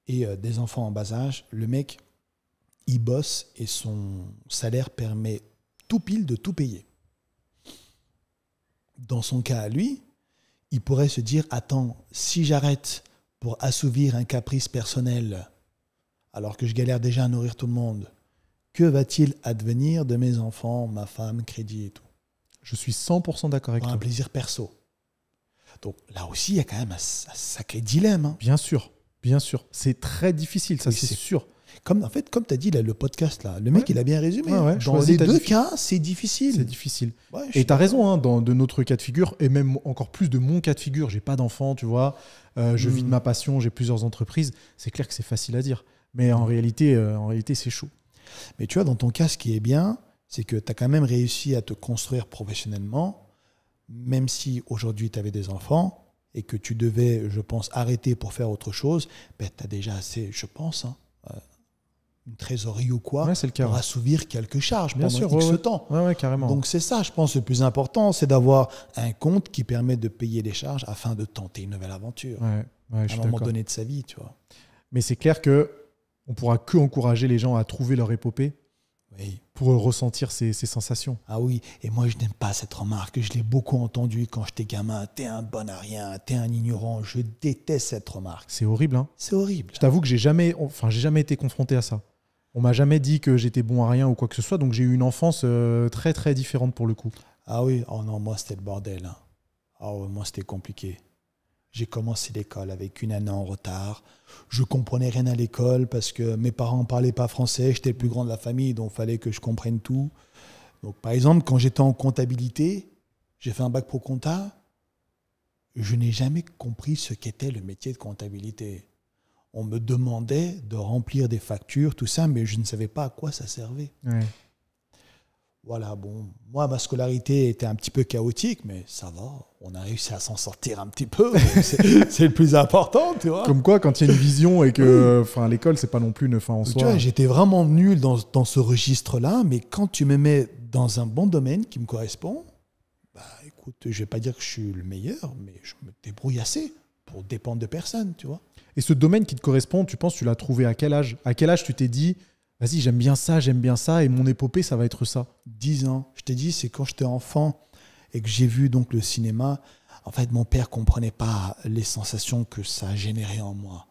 et des enfants en bas âge. Le mec, il bosse et son salaire permet tout pile de tout payer. Dans son cas à lui, il pourrait se dire, attends, si j'arrête pour assouvir un caprice personnel, alors que je galère déjà à nourrir tout le monde, que va-t-il advenir de mes enfants, ma femme, crédit et tout? Je suis 100% d'accord avec Pour un toi. plaisir perso. Donc là aussi, il y a quand même un sacré dilemme. Hein. Bien sûr, bien sûr. C'est très difficile, ça Oui, c'est sûr. Comme tu as dit, là, le podcast, là, le mec, il a bien résumé. Ouais, ouais, Dans choisis les ta deux diffi- cas, c'est difficile. C'est difficile. Ouais, je Et suis tu as d'accord. raison, hein, de notre cas de figure, et même encore plus de mon cas de figure. J'ai pas d'enfant, tu vois. Je vis de ma passion, j'ai plusieurs entreprises. C'est clair que c'est facile à dire. Mais en réalité, c'est chaud. Mais tu vois, dans ton cas, ce qui est bien, c'est que tu as quand même réussi à te construire professionnellement, même si aujourd'hui tu avais des enfants et que tu devais, je pense, arrêter pour faire autre chose, ben, tu as déjà assez, je pense, hein, une trésorerie ou quoi, Ouais, c'est le cas. pour Ouais. assouvir quelques charges Bien pendant sûr, X ouais, ouais. temps. Ouais, carrément. Donc c'est ça, je pense, le plus important, c'est d'avoir un compte qui permet de payer les charges afin de tenter une nouvelle aventure ouais, je à un suis moment d'accord. donné de sa vie, tu vois. Mais c'est clair que on pourra que encourager les gens à trouver leur épopée Oui. pour ressentir ces sensations. Ah oui, et moi je n'aime pas cette remarque, je l'ai beaucoup entendue quand j'étais gamin, t'es un bon à rien, t'es un ignorant, je déteste cette remarque. C'est horrible, hein. C'est horrible. Je t'avoue que j'ai jamais été confronté à ça. On m'a jamais dit que j'étais bon à rien ou quoi que ce soit, donc j'ai eu une enfance très très différente pour le coup. Ah oui, oh non, moi c'était le bordel. Hein. Ah ouais, moi c'était compliqué. J'ai commencé l'école avec une année en retard. Je comprenais rien à l'école parce que mes parents ne parlaient pas français. J'étais le plus grand de la famille, donc il fallait que je comprenne tout. Donc, par exemple, quand j'étais en comptabilité, j'ai fait un bac pro compta. Je n'ai jamais compris ce qu'était le métier de comptabilité. On me demandait de remplir des factures, tout ça, mais je ne savais pas à quoi ça servait. Ouais. Voilà, bon, moi, ma scolarité était un petit peu chaotique, mais ça va, on a réussi à s'en sortir un petit peu. C'est le plus important, tu vois. Comme quoi, quand il y a une vision et que l'école, c'est pas non plus une fin en Tu soi. vois, j'étais vraiment nul dans ce registre-là, mais quand tu me mets dans un bon domaine qui me correspond, bah écoute, je vais pas dire que je suis le meilleur, mais je me débrouille assez pour dépendre de personne, tu vois. Et ce domaine qui te correspond, tu penses, tu l'as trouvé à quel âge? À quel âge tu t'es dit, vas-y, j'aime bien ça, et mon épopée, ça va être ça? 10 ans. Je t'ai dit, c'est quand j'étais enfant et que j'ai vu donc le cinéma. En fait, mon père comprenait pas les sensations que ça générait en moi.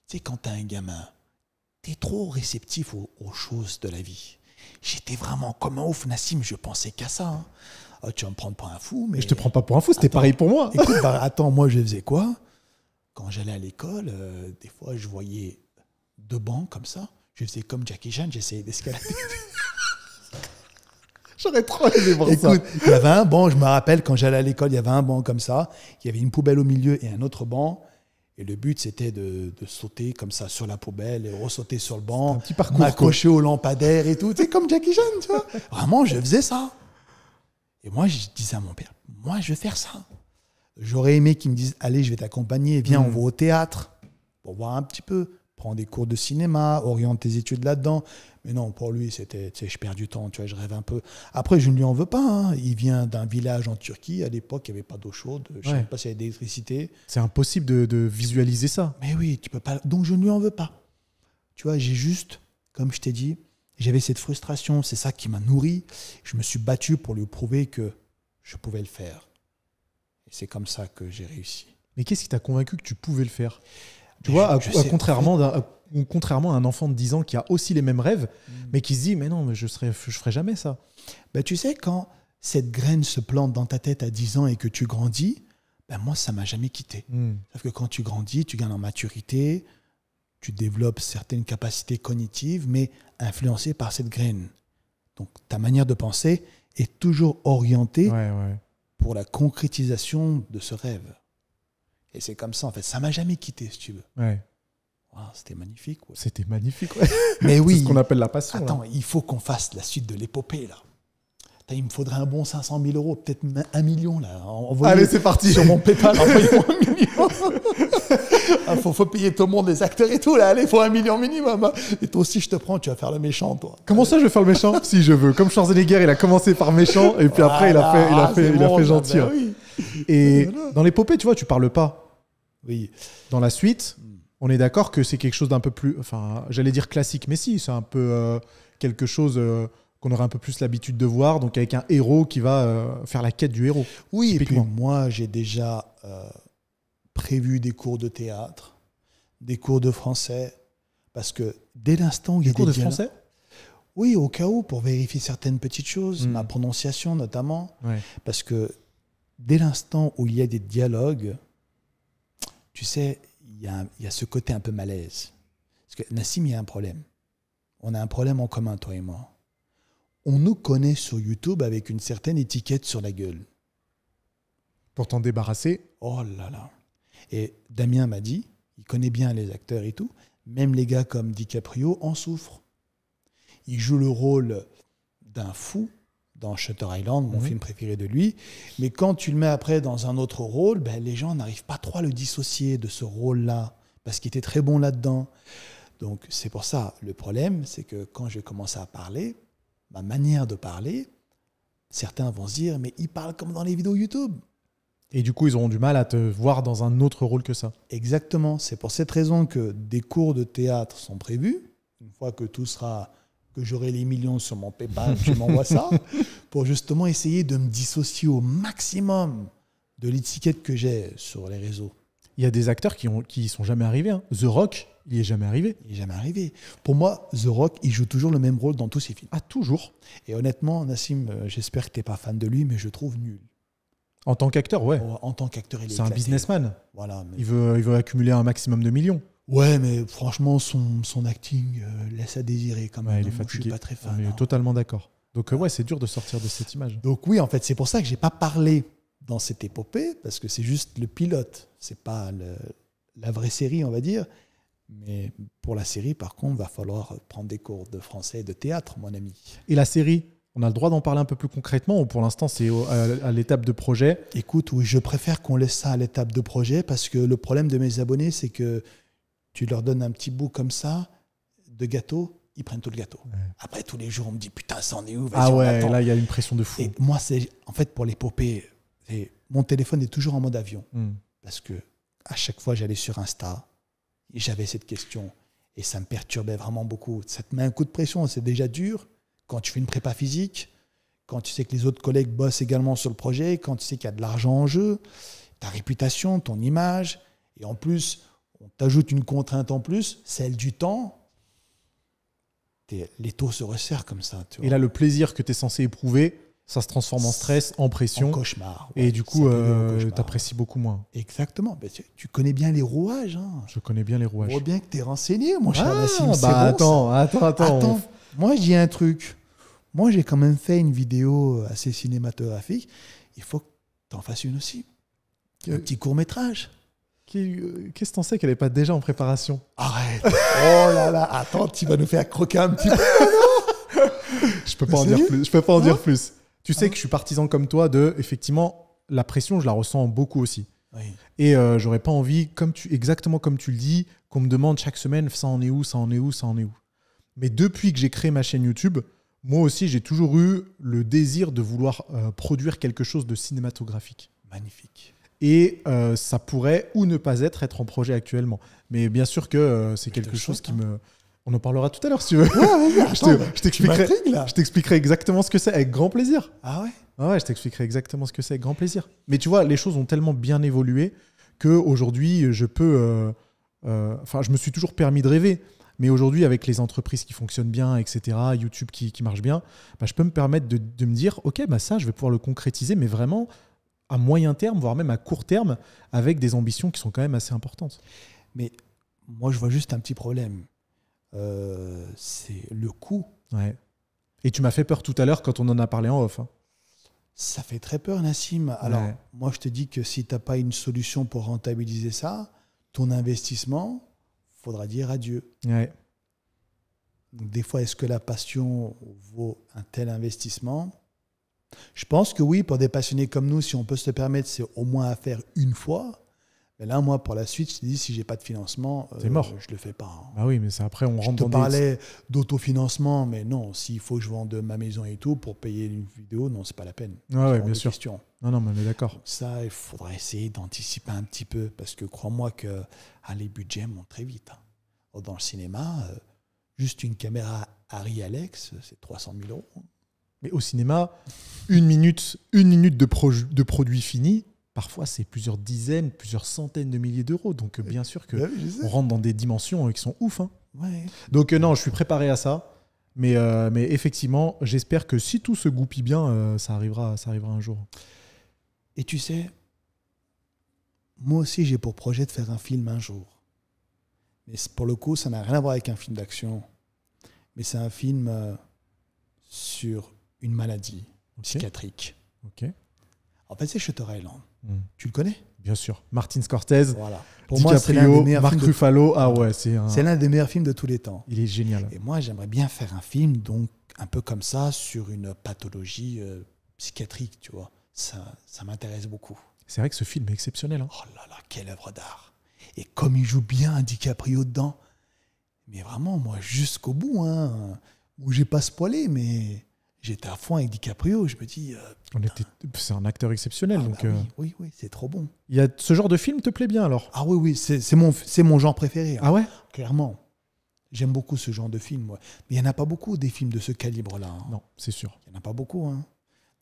Tu sais, quand t'es un gamin, t'es trop réceptif aux choses de la vie. J'étais vraiment comme un ouf, Nassim, je pensais qu'à ça. Hein. Oh, tu vas me prendre pour un fou, mais... Je te prends pas pour un fou, c'était Attends. pareil pour moi. Écoute, attends, moi je faisais quoi? Quand j'allais à l'école, des fois je voyais 2 bancs comme ça. Je faisais comme Jackie Chan, j'essayais d'escalader. J'aurais trop aimé voir ça. Écoute, il y avait un banc, je me rappelle, quand j'allais à l'école, il y avait un banc comme ça. Il y avait une poubelle au milieu et un autre banc. Et le but, c'était de sauter comme ça sur la poubelle et ressauter sur le banc, un petit parcours, m'accrocher au lampadaire et tout. C'est comme Jackie Chan, tu vois. Vraiment, je faisais ça. Et moi, je disais à mon père, moi, je vais faire ça. J'aurais aimé qu'il me dise, allez, je vais t'accompagner, viens, on va au théâtre pour voir un petit peu, prendre des cours de cinéma, oriente tes études là-dedans. Mais non, pour lui, c'était, tu sais, je perds du temps, tu vois, je rêve un peu. Après, je ne lui en veux pas. Hein. Il vient d'un village en Turquie. À l'époque, il n'y avait pas d'eau chaude. Je ne sais pas s'il y avait d'électricité. C'est impossible de visualiser ça. Mais oui, tu peux pas. Donc, je ne lui en veux pas. Tu vois, j'ai juste, comme je t'ai dit, j'avais cette frustration. C'est ça qui m'a nourri. Je me suis battu pour lui prouver que je pouvais le faire. Et c'est comme ça que j'ai réussi. Mais qu'est-ce qui t'a convaincu que tu pouvais le faire? Tu vois, contrairement à un enfant de 10 ans qui a aussi les mêmes rêves, mais qui se dit, mais non, mais je ferai jamais ça. Ben, tu sais, quand cette graine se plante dans ta tête à 10 ans et que tu grandis, ben moi, ça ne m'a jamais quitté. Sauf que quand tu grandis, tu gagnes en maturité, tu développes certaines capacités cognitives, mais influencées par cette graine. Donc, ta manière de penser est toujours orientée pour la concrétisation de ce rêve. Et c'est comme ça, en fait. Ça ne m'a jamais quitté, si tu veux. Ouais. Wow, c'était magnifique. Ouais. C'était magnifique. Ouais. Mais oui. C'est ce qu'on appelle la passion. Attends, là. il faut qu'on fasse la suite de l'épopée, là. Il me faudrait un bon 500 000 €, peut-être 1 million, là. Allez, c'est parti. Sur mon PayPal, envoyez-moi 1 million. Il faut payer tout le monde, les acteurs et tout, là. Allez, il faut 1 million minimum. Et toi aussi, je te prends, tu vas faire le méchant, toi. Comment ça, je vais faire le méchant? Si je veux. Comme Schwarzenegger, il a commencé par méchant, et puis après, il a fait gentil. Ben oui. Et dans l'épopée, tu vois, tu parles pas. Oui. Dans la suite, On est d'accord que c'est quelque chose d'un peu plus, enfin, j'allais dire classique, mais si, c'est un peu quelque chose qu'on aurait un peu plus l'habitude de voir, donc avec un héros qui va faire la quête du héros. Oui, et puis typiquement. moi, j'ai déjà prévu des cours de théâtre, des cours de français, parce que dès l'instant où il y a Des cours des de dialogues- français? Oui, au cas où, pour vérifier certaines petites choses, ma prononciation notamment, Ouais. parce que dès l'instant où il y a des dialogues, tu sais, il y a ce côté un peu malaise. Parce que Nassim, il y a un problème. On a un problème en commun, toi et moi. On nous connaît sur YouTube avec une certaine étiquette sur la gueule. Pour t'en débarrasser. Oh là là. Et Damien m'a dit, il connaît bien les acteurs et tout, même les gars comme DiCaprio en souffrent. Il joue le rôle d'un fou dans Shutter Island, mon film préféré de lui, mais quand tu le mets après dans un autre rôle, ben, les gens n'arrivent pas trop à le dissocier de ce rôle-là, parce qu'il était très bon là-dedans. Donc c'est pour ça, le problème, c'est que quand je commence à parler, ma manière de parler, certains vont se dire, mais il parle comme dans les vidéos YouTube. Et du coup, ils auront du mal à te voir dans un autre rôle que ça. Exactement. C'est pour cette raison que des cours de théâtre sont prévus. Une fois que tout sera, que j'aurai les millions sur mon PayPal, je m'envoie ça, pour justement essayer de me dissocier au maximum de l'étiquette que j'ai sur les réseaux. Il y a des acteurs qui y sont jamais arrivés. Hein. The Rock, il y est jamais arrivé. Il n'est jamais arrivé. Pour moi, The Rock, il joue toujours le même rôle dans tous ses films. Ah, toujours. Et honnêtement, Nassim, j'espère que tu n'es pas fan de lui, mais je le trouve nul. En tant qu'acteur, ouais. En tant qu'acteur, il est C'est un éclaté. businessman. Voilà, mais... Il veut accumuler un maximum de millions. Ouais, mais franchement, son acting laisse à désirer quand même. Ouais, il est Moi, je fatigué. suis pas très fan. On est hein. totalement d'accord. Donc ouais, c'est dur de sortir de cette image. Donc oui, en fait, c'est pour ça que j'ai pas parlé dans cette épopée, parce que c'est juste le pilote. C'est pas la vraie série, on va dire. Mais pour la série, par contre, va falloir prendre des cours de français et de théâtre, mon ami. Et la série, on a le droit d'en parler un peu plus concrètement ou pour l'instant c'est à l'étape de projet? Écoute, oui, je préfère qu'on laisse ça à l'étape de projet, parce que le problème de mes abonnés, c'est que tu leur donnes un petit bout comme ça de gâteau, ils prennent tout le gâteau. Ouais. Après, tous les jours, on me dit, putain, ça en est où? Ah ouais, là, il y a une pression de fou. Et moi, c'est en fait, pour l'épopée, mon téléphone est toujours en mode avion. Parce que à chaque fois, j'allais sur Insta, et j'avais cette question, et ça me perturbait vraiment beaucoup. Ça te met un coup de pression, c'est déjà dur quand tu fais une prépa physique, quand tu sais que les autres collègues bossent également sur le projet, quand tu sais qu'il y a de l'argent en jeu, ta réputation, ton image, et en plus, on t'ajoute une contrainte en plus, celle du temps. Les taux se resserrent comme ça. Tu vois. Et là, le plaisir que tu es censé éprouver, ça se transforme en stress, en pression. En cauchemar. Ouais, et du coup, tu apprécies beaucoup moins. Exactement. Ben, tu connais bien les rouages. Hein. Je connais bien les rouages. Je vois bien que tu es renseigné, mon cher Nassim. Bah bon, attends. Moi, je dis un truc. Moi, j'ai quand même fait une vidéo assez cinématographique. Il faut que tu en fasses une aussi. Un petit court-métrage. Qu'est-ce que t'en sais qu'elle n'est pas déjà en préparation? Arrête. Oh là là. Attends, tu vas nous faire croquer un petit peu. Je peux pas en dire plus. Je peux pas en dire plus. Tu sais que je suis partisan comme toi de, effectivement, la pression, je la ressens beaucoup aussi. Oui. Et j'aurais pas envie, exactement comme tu le dis, qu'on me demande chaque semaine, ça en est où, ça en est où, ça en est où. Mais depuis que j'ai créé ma chaîne YouTube, moi aussi, j'ai toujours eu le désir de vouloir produire quelque chose de cinématographique. Magnifique. Et ça pourrait ou ne pas être en projet actuellement. Mais bien sûr que c'est quelque chose qui me... On en parlera tout à l'heure si tu veux. Ouais, je t'expliquerai exactement ce que c'est avec grand plaisir. Ah ouais? Ah ouais, je t'expliquerai exactement ce que c'est avec grand plaisir. Mais tu vois, les choses ont tellement bien évolué qu'aujourd'hui, je peux... je me suis toujours permis de rêver. Mais aujourd'hui, avec les entreprises qui fonctionnent bien, etc., YouTube qui marche bien, bah, je peux me permettre de me dire, OK, bah, ça, je vais pouvoir le concrétiser, mais vraiment à moyen terme, voire même à court terme, avec des ambitions qui sont quand même assez importantes. Mais moi, je vois juste un petit problème. C'est le coût. Ouais. Et tu m'as fait peur tout à l'heure quand on en a parlé en off. Hein. Ça fait très peur, Nassim. Alors, moi, je te dis que si tu n'as pas une solution pour rentabiliser ça, ton investissement, il faudra dire adieu. Ouais. Donc, des fois, est-ce que la passion vaut un tel investissement? Je pense que oui, pour des passionnés comme nous, si on peut se le permettre, c'est au moins à faire une fois. Mais là, moi, pour la suite, je te dis, si j'ai pas de financement, C'est mort. Je le fais pas. Hein. Bah oui, mais c'est après, on Je rentre te dans parlais d'autofinancement, mais non, s'il faut que je vende ma maison et tout pour payer une vidéo, non, c'est pas la peine. Ouais, ouais, Hors bien de sûr. question. Non, mais on est d'accord. Donc ça, il faudrait essayer d'anticiper un petit peu, parce que crois-moi que les budgets montent très vite. Hein. Dans le cinéma, juste une caméra Arri Alex, c'est 300 000 €. Mais au cinéma, une minute de produit fini, parfois c'est plusieurs dizaines, plusieurs centaines de milliers d'euros. Donc bien sûr que on rentre dans des dimensions qui sont ouf. Hein. Ouais. Donc non, je suis préparé à ça. Mais effectivement, j'espère que si tout se goupille bien, ça arrivera un jour. Et tu sais, moi aussi j'ai pour projet de faire un film un jour. Mais pour le coup, ça n'a rien à voir avec un film d'action. Mais c'est un film sur une maladie psychiatrique. Ok. En fait, c'est Shutter Island. Tu le connais? Bien sûr. Martin Scorsese, Voilà. Pour moi, c'est l'un des DiCaprio, meilleurs Mark films Ruffalo. Ah ouais, c'est l'un des meilleurs films de tous les temps. Il est génial. Et moi, j'aimerais bien faire un film, donc un peu comme ça, sur une pathologie psychiatrique, tu vois. Ça m'intéresse beaucoup. C'est vrai que ce film est exceptionnel. Hein. Oh là là, quelle œuvre d'art. Et comme il joue bien DiCaprio dedans, mais vraiment, moi, jusqu'au bout, hein, où j'ai pas spoilé, mais j'étais à fond avec DiCaprio. Je me dis. C'est un acteur exceptionnel. Donc, oui, c'est trop bon. Il y a ce genre de film te plaît bien alors? Ah oui, c'est mon genre préféré. Hein, ah ouais? Clairement. J'aime beaucoup ce genre de film. Ouais. Mais il n'y en a pas beaucoup des films de ce calibre-là. Hein. Non, c'est sûr. Il n'y en a pas beaucoup. Hein.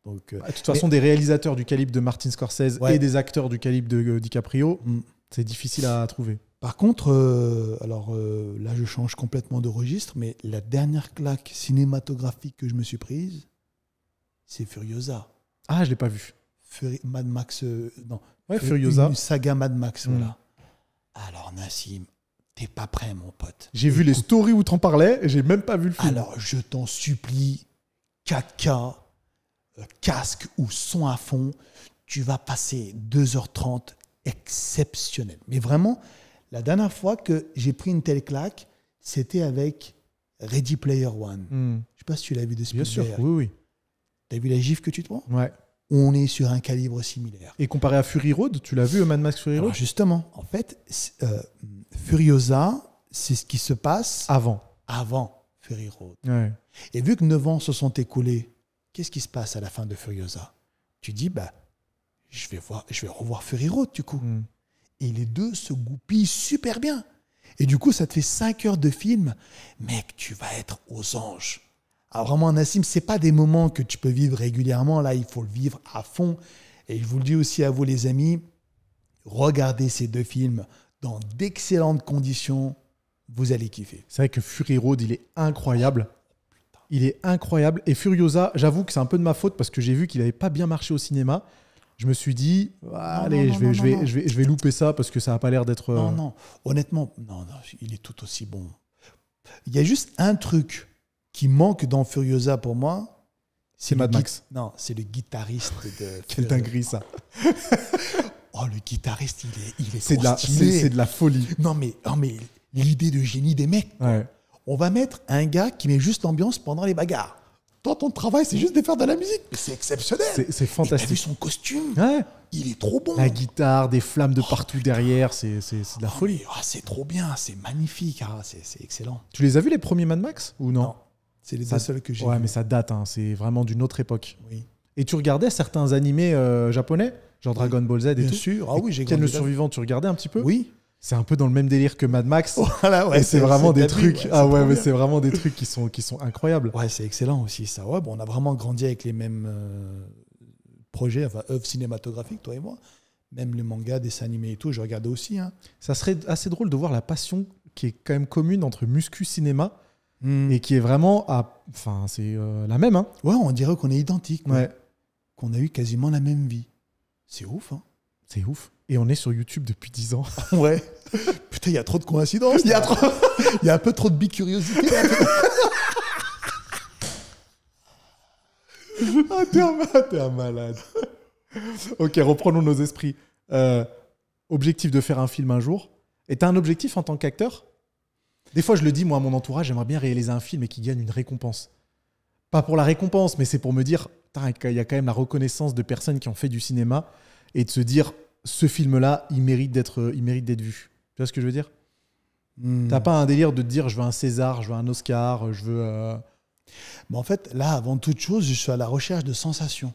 Donc, de toute façon, des réalisateurs du calibre de Martin Scorsese et des acteurs du calibre de DiCaprio, c'est difficile à trouver. Par contre, là, je change complètement de registre, mais la dernière claque cinématographique que je me suis prise, c'est Furiosa. Ah, je l'ai pas vu. Mad Max, non. Ouais, Furiosa. Une saga Mad Max, voilà. Alors, Nassim, t'es pas prêt, mon pote. J'ai vu les stories où t'en parlais et j'ai même pas vu le film. Alors, je t'en supplie, 4K, casque ou son à fond, tu vas passer 2h30 exceptionnel. Mais vraiment, la dernière fois que j'ai pris une telle claque, c'était avec Ready Player One. Je sais pas si tu l'as vu de Spielberg. Bien sûr, oui. T'as vu la gifle que tu te prends? Ouais. On est sur un calibre similaire. Et comparé à Fury Road, tu l'as vu, Mad Max Fury Road? Alors justement, en fait, Furiosa, c'est ce qui se passe avant Fury Road. Ouais. Et vu que 9 ans se sont écoulés, qu'est-ce qui se passe à la fin de Furiosa? Tu dis, je vais revoir Fury Road, du coup. Et les deux se goupillent super bien. Et du coup, ça te fait 5 heures de film. Mec, tu vas être aux anges. Alors vraiment, Nassim, ce n'est pas des moments que tu peux vivre régulièrement. Là, il faut le vivre à fond. Et je vous le dis aussi à vous, les amis, regardez ces deux films dans d'excellentes conditions. Vous allez kiffer. C'est vrai que Fury Road, il est incroyable. Il est incroyable. Et Furiosa, j'avoue que c'est un peu de ma faute parce que j'ai vu qu'il n'avait pas bien marché au cinéma. Je me suis dit, je vais louper ça parce que ça n'a pas l'air d'être... Non, honnêtement, non, il est tout aussi bon. Il y a juste un truc qui manque dans Furiosa pour moi. C'est Mad Max. Non, c'est le guitariste de... Quelle dinguerie, ça. Oh, le guitariste, il est c'est trop stylé. C'est de la folie. Non, mais l'idée de génie des mecs. Ouais. On va mettre un gars qui met juste l'ambiance pendant les bagarres. Toi, ton travail, c'est juste de faire de la musique. C'est exceptionnel. C'est fantastique. T'as vu son costume? Ouais. Il est trop bon. La guitare, des flammes de partout derrière, c'est de la folie. C'est trop bien, c'est magnifique. C'est excellent. Tu les as vus les premiers Mad Max ou non? C'est les deux seuls que j'ai Ouais, vus. mais ça date, hein, c'est vraiment d'une autre époque. Oui. Et tu regardais certains animés japonais, genre Dragon Ball Z et tout? Bien sûr. Ah oui, j'ai Ken le grandi là. Survivant, tu regardais un petit peu? Oui. C'est un peu dans le même délire que Mad Max. Voilà, ouais, et c'est vraiment des trucs. Ouais, c'est vraiment des trucs qui sont incroyables. Ouais, c'est excellent aussi ça. Ouais, bon, on a vraiment grandi avec les mêmes projets, enfin œuvres cinématographiques, toi et moi. Même les mangas, dessins animés et tout, je regardais aussi. Hein. Ça serait assez drôle de voir la passion qui est quand même commune entre muscu cinéma et qui est vraiment c'est la même. Hein. Ouais, on dirait qu'on est identiques. Ouais. Qu'on a eu quasiment la même vie. C'est ouf, hein. C'est ouf. Et on est sur YouTube depuis 10 ans. Ouais. Putain, il y a trop de coïncidences. Il y a un peu trop de bicuriosité. T'es un malade. Ok, reprenons nos esprits. Objectif de faire un film un jour. Et t'as un objectif en tant qu'acteur? Des fois, je le dis, moi, à mon entourage, j'aimerais bien réaliser un film et qu'il gagne une récompense. Pas pour la récompense, mais c'est pour me dire, il y a quand même la reconnaissance de personnes qui ont fait du cinéma et de se dire, ce film-là, il mérite d'être vu. Tu vois ce que je veux dire? T'as pas un délire de te dire je veux un César, je veux un Oscar, je veux... Mais en fait, là, avant toute chose, je suis à la recherche de sensations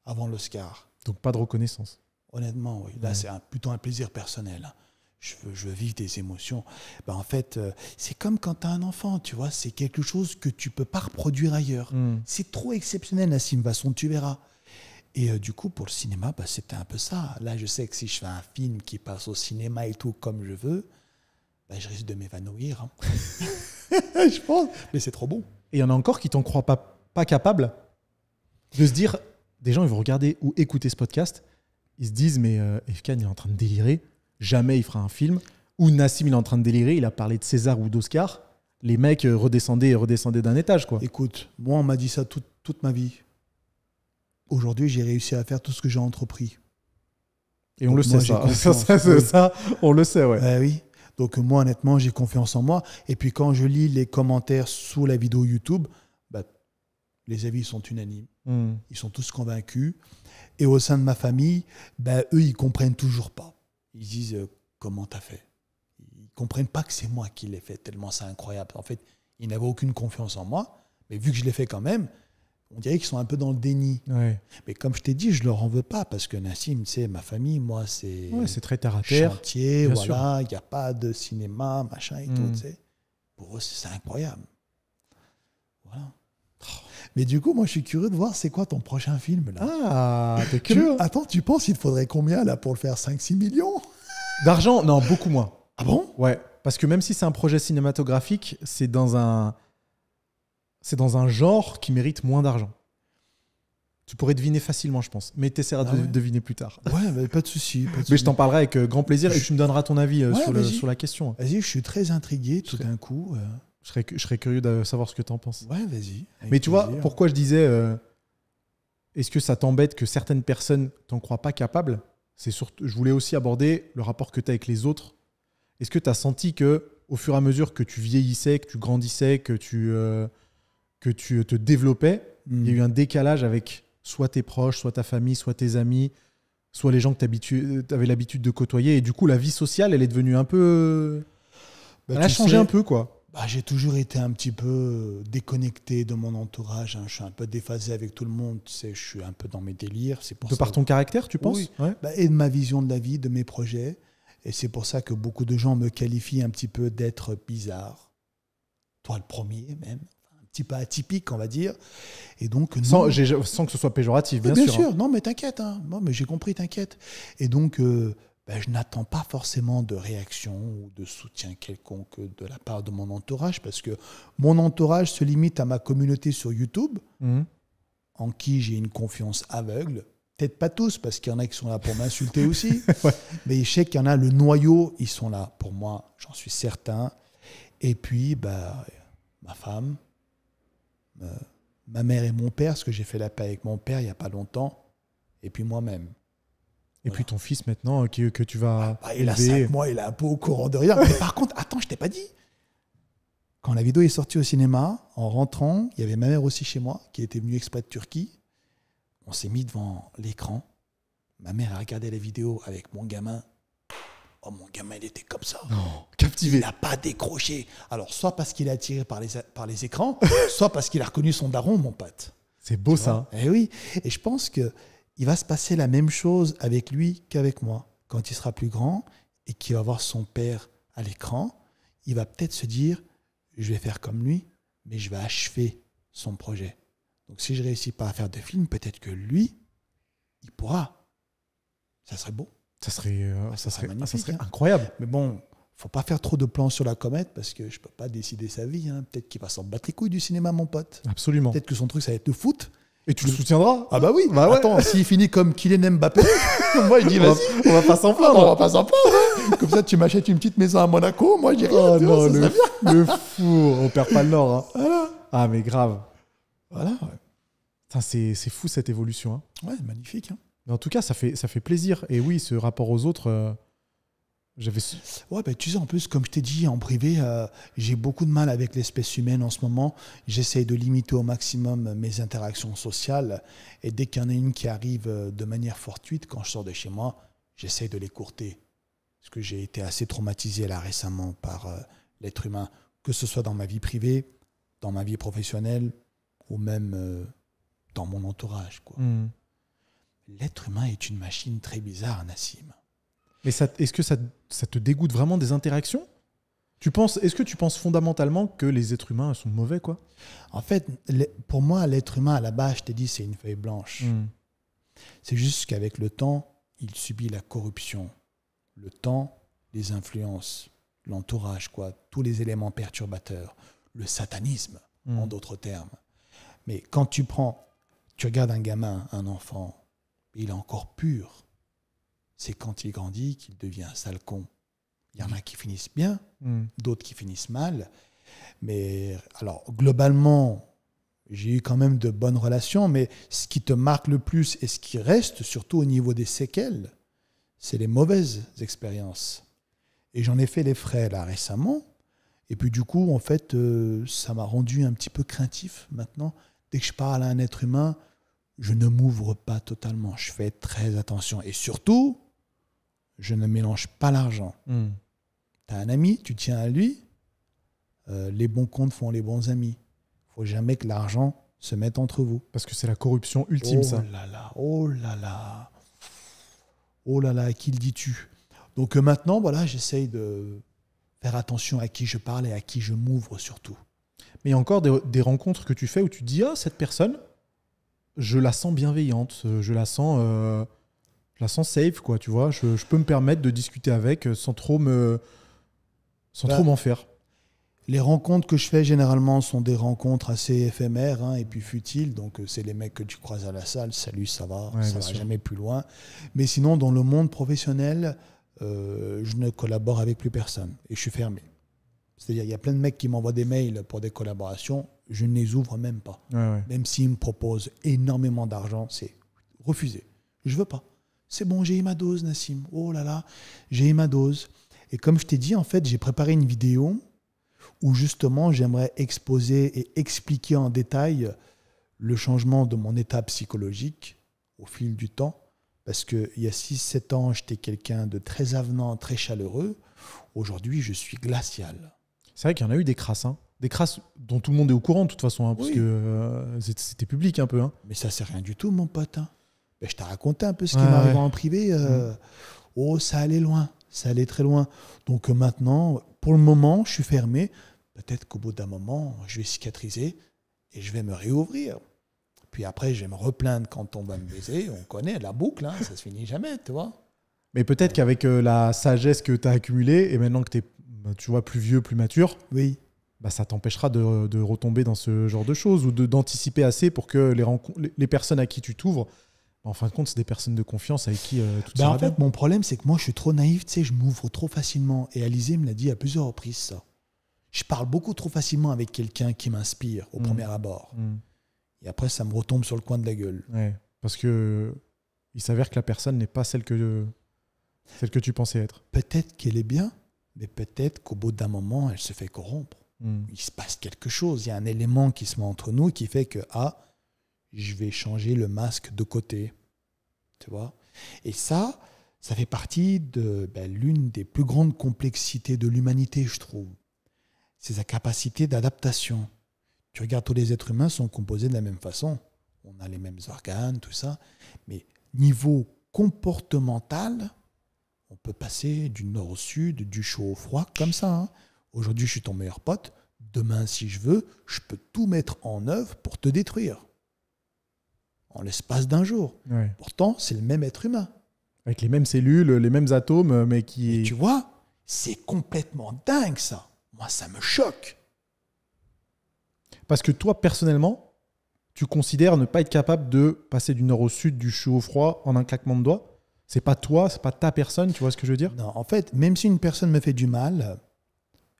avant l'Oscar. Donc pas de reconnaissance. Honnêtement, oui. Là, c'est plutôt un plaisir personnel. Hein. Je veux vivre des émotions. Ben, en fait, c'est comme quand tu as un enfant, tu vois. C'est quelque chose que tu peux pas reproduire ailleurs. C'est trop exceptionnel, Nassim Vasson, tu verras. Et du coup, pour le cinéma, ben, c'était un peu ça. Là, je sais que si je fais un film qui passe au cinéma et tout comme je veux, ben, je risque de m'évanouir. Hein. Je pense. Mais c'est trop bon. Et il y en a encore qui t'en croient pas capable de se dire, des gens, ils vont regarder ou écouter ce podcast, ils se disent, mais Efkan, il est en train de délirer, jamais il fera un film. Ou Nassim, il est en train de délirer, il a parlé de César ou d'Oscar. Les mecs redescendaient d'un étage, quoi. Écoute, moi, on m'a dit ça toute ma vie. Aujourd'hui, j'ai réussi à faire tout ce que j'ai entrepris. Et on le sait, ça, on le sait, ouais. Oui. Donc moi, honnêtement, j'ai confiance en moi. Et puis quand je lis les commentaires sous la vidéo YouTube, bah, les avis sont unanimes. Ils sont tous convaincus. Et au sein de ma famille, bah, eux, ils comprennent toujours pas. Ils disent comment t'as fait. Ils comprennent pas que c'est moi qui l'ai fait, tellement c'est incroyable. En fait, ils n'avaient aucune confiance en moi. Mais vu que je l'ai fait quand même, on dirait qu'ils sont un peu dans le déni. Ouais. Mais comme je t'ai dit, je leur en veux pas parce que Nassim, tu sais, ma famille, moi, c'est très terre à terre. Chantier, voilà, il n'y a pas de cinéma, machin et tout, tu sais. Pour eux, c'est incroyable. Voilà. Mais du coup, moi, je suis curieux de voir c'est quoi ton prochain film, là. Ah, t'es curieux. Attends, tu penses qu'il te faudrait combien, là, pour le faire? 5-6 millions? D'argent? Non, beaucoup moins. Ah bon? Ouais, parce que même si c'est un projet cinématographique, c'est dans un genre qui mérite moins d'argent. Tu pourrais deviner facilement, je pense. Mais tu essaieras de deviner plus tard. Ouais, mais pas de souci. Mais je t'en parlerai avec grand plaisir et tu me donneras ton avis sur la question. Vas-y, je suis très intrigué tout d'un coup. Je serais curieux de savoir ce que tu en penses. Ouais, vas-y. Mais tu vois, pourquoi je disais est-ce que ça t'embête que certaines personnes t'en croient pas capable? C'est surtout, je voulais aussi aborder le rapport que tu as avec les autres. Est-ce que tu as senti que au fur et à mesure que tu vieillissais, que tu grandissais, que tu te développais, il y a eu un décalage avec soit tes proches, soit ta famille, soit tes amis, soit les gens que tu avais l'habitude de côtoyer. Et du coup, la vie sociale, elle est devenue un peu... elle a changé un peu, quoi. Bah, j'ai toujours été un petit peu déconnecté de mon entourage. Hein. Je suis un peu déphasé avec tout le monde. Tu sais, je suis un peu dans mes délires. C'est pour de par ton caractère, tu penses? Oui. Ouais. Bah, et de ma vision de la vie, de mes projets. Et c'est pour ça que beaucoup de gens me qualifient un petit peu d'être bizarre. Toi, le premier, même. Un petit peu atypique, on va dire. Et donc, sans que ce soit péjoratif, bien sûr. Bien sûr. Non, mais t'inquiète. Hein. Non, mais j'ai compris, t'inquiète. Et donc... je n'attends pas forcément de réaction ou de soutien quelconque de la part de mon entourage parce que mon entourage se limite à ma communauté sur YouTube, en qui j'ai une confiance aveugle. Peut-être pas tous, parce qu'il y en a qui sont là pour m'insulter aussi. Ouais. Mais je sais qu'il y en a, le noyau, ils sont là pour moi, j'en suis certain. Et puis, ma femme, ma mère et mon père, parce que j'ai fait la paix avec mon père il n'y a pas longtemps, et puis moi-même. Et puis ton fils maintenant que tu vas il a 5 mois, il est un peu au courant de rien. Mais par contre, attends, je t'ai pas dit. Quand la vidéo est sortie au cinéma, en rentrant, il y avait ma mère aussi chez moi, qui était venue exprès de Turquie. On s'est mis devant l'écran. Ma mère a regardé la vidéo avec mon gamin. Oh, mon gamin, il était comme ça. Non, captivé. Il n'a pas décroché. Alors, soit parce qu'il est attiré par les écrans, soit parce qu'il a reconnu son daron, mon pote. C'est beau, ça. Eh oui. Et je pense que il va se passer la même chose avec lui qu'avec moi. Quand il sera plus grand et qu'il va voir son père à l'écran, il va peut-être se dire « je vais faire comme lui, mais je vais achever son projet ». Donc si je ne réussis pas à faire de film, peut-être que lui, il pourra. Ça serait beau. Ça serait incroyable. Mais bon, il ne faut pas faire trop de plans sur la comète parce que je ne peux pas décider sa vie. Hein. Peut-être qu'il va s'en battre les couilles du cinéma, mon pote. Absolument. Peut-être que son truc, ça va être le foot. Et tu le soutiendras? Ah bah oui. Bah ouais. Attends, s'il finit comme Kylian Mbappé, moi je dis vas-y. On va pas s'en plaindre. On va pas s'en plaindre. Comme ça, tu m'achètes une petite maison à Monaco. Moi, je dis rien. Oh non, le fou. On perd pas le nord. Hein. Voilà. Ah mais grave. Voilà. Ouais. C'est fou cette évolution. Hein. Ouais, magnifique. Hein. Mais en tout cas, ça fait plaisir. Et oui, ce rapport aux autres... Ouais, tu sais, en plus, comme je t'ai dit en privé, j'ai beaucoup de mal avec l'espèce humaine en ce moment. J'essaye de limiter au maximum mes interactions sociales. Et dès qu'il y en a une qui arrive de manière fortuite, quand je sors de chez moi, j'essaie de l'écourter. Parce que j'ai été assez traumatisé là récemment par l'être humain, que ce soit dans ma vie privée, dans ma vie professionnelle, ou même dans mon entourage, quoi. L'être humain est une machine très bizarre, Nassim. Mais est-ce que ça te dégoûte vraiment des interactions? Est-ce que tu penses fondamentalement que les êtres humains sont mauvais, quoi? En fait, pour moi, l'être humain, à la base, je t'ai dit, c'est une feuille blanche. C'est juste qu'avec le temps, il subit la corruption. Le temps, les influences, l'entourage, quoi, tous les éléments perturbateurs, le satanisme, en d'autres termes. Mais quand tu regardes un gamin, un enfant, il est encore pur. C'est quand il grandit qu'il devient un sale con. Il y en a qui finissent bien, d'autres qui finissent mal. Mais alors, globalement, j'ai eu quand même de bonnes relations, mais ce qui te marque le plus et ce qui reste, surtout au niveau des séquelles, c'est les mauvaises expériences. Et j'en ai fait les frais là récemment. Et puis du coup, en fait, ça m'a rendu un petit peu craintif maintenant. Dès que je parle à un être humain, je ne m'ouvre pas totalement. Je fais très attention. Et surtout, je ne mélange pas l'argent. Tu as un ami, tu tiens à lui. Les bons comptes font les bons amis. Il ne faut jamais que l'argent se mette entre vous. Parce que c'est la corruption ultime, ça. Oh là là, oh là là. Oh là là, à qui le dis-tu? Donc maintenant, voilà, j'essaye de faire attention à qui je parle et à qui je m'ouvre surtout. Mais il y a encore des rencontres que tu fais où tu te dis, ah, cette personne, je la sens bienveillante, je la sens safe, quoi, tu vois. Je peux me permettre de discuter avec sans trop m'en faire. Les rencontres que je fais généralement sont des rencontres assez éphémères, hein, et puis futiles. Donc c'est les mecs que tu croises à la salle, salut, ça va, ouais, ça va jamais plus loin. Mais sinon, dans le monde professionnel, je ne collabore avec plus personne et je suis fermé. C'est-à-dire, il y a plein de mecs qui m'envoient des mails pour des collaborations, je ne les ouvre même pas. Ouais. Même s'ils me proposent énormément d'argent, c'est refusé. Je veux pas. C'est bon, j'ai eu ma dose, Nassim. Oh là là, j'ai eu ma dose. Et comme je t'ai dit, en fait, j'ai préparé une vidéo où justement, j'aimerais exposer et expliquer en détail le changement de mon état psychologique au fil du temps. Parce qu'il y a 6-7 ans, j'étais quelqu'un de très avenant, très chaleureux. Aujourd'hui, je suis glacial. C'est vrai qu'il y en a eu des crasses, hein. Des crasses dont tout le monde est au courant de toute façon, hein, parce Oui. que c'était public un peu. Hein. Mais ça, c'est rien du tout, mon pote. Hein. Ben, je t'ai raconté un peu ce qui m'arrive en privé. Oh, ça allait loin. Ça allait très loin. Donc maintenant, pour le moment, je suis fermé. Peut-être qu'au bout d'un moment, je vais cicatriser et je vais me réouvrir. Puis après, je vais me replaindre quand on va me baiser. On connaît la boucle, hein, ça se finit jamais, tu vois. Mais peut-être qu'avec la sagesse que tu as accumulée, et maintenant que tu es tu vois, plus vieux, plus mature, oui. Bah, ça t'empêchera de retomber dans ce genre de choses ou d'anticiper assez pour que les personnes à qui tu t'ouvres, en fin de compte, c'est des personnes de confiance avec qui tout ça va bien. En fait, mon problème, c'est que moi, je suis trop naïf, tu sais, je m'ouvre trop facilement. Et Alizé me l'a dit à plusieurs reprises, ça. Je parle beaucoup trop facilement avec quelqu'un qui m'inspire au premier abord. Et après, ça me retombe sur le coin de la gueule. Ouais, parce que il s'avère que la personne n'est pas celle que tu pensais être. Peut-être qu'elle est bien, mais peut-être qu'au bout d'un moment, elle se fait corrompre. Il se passe quelque chose. Il y a un élément qui se met entre nous qui fait que, je vais changer le masque de côté. Tu vois? Et ça fait partie de l'une des plus grandes complexités de l'humanité, je trouve. C'est sa capacité d'adaptation. Tu regardes, tous les êtres humains sont composés de la même façon. On a les mêmes organes, tout ça. Mais niveau comportemental, on peut passer du nord au sud, du chaud au froid, comme ça. Hein. Aujourd'hui, je suis ton meilleur pote. Demain, si je veux, je peux tout mettre en œuvre pour te détruire. En l'espace d'un jour. Ouais. Pourtant, c'est le même être humain. Avec les mêmes cellules, les mêmes atomes, mais qui... Et tu vois, c'est complètement dingue, ça. Moi, ça me choque. Parce que toi, personnellement, tu considères ne pas être capable de passer du nord au sud, du chaud au froid, en un claquement de doigts. C'est pas toi, c'est pas ta personne, tu vois ce que je veux dire? Non, en fait, même si une personne me fait du mal,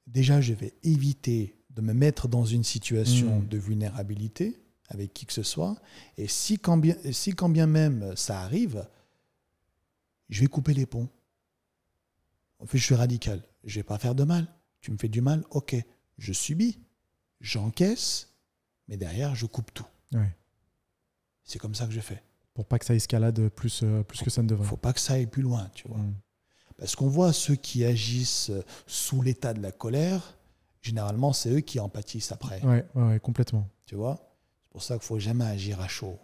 déjà, je vais éviter de me mettre dans une situation de vulnérabilité avec qui que ce soit. Et si quand bien même ça arrive, je vais couper les ponts. En fait, je suis radical. Je vais pas faire de mal. Tu me fais du mal, ok. Je subis, j'encaisse, mais derrière, je coupe tout. Ouais. C'est comme ça que je fais. Pour pas que ça escalade plus que ça ne devrait. Faut pas que ça aille plus loin, tu vois. Parce qu'on voit ceux qui agissent sous l'état de la colère, généralement, c'est eux qui en pâtissent après. Ouais, complètement. Tu vois? C'est pour ça qu'il faut jamais agir à chaud.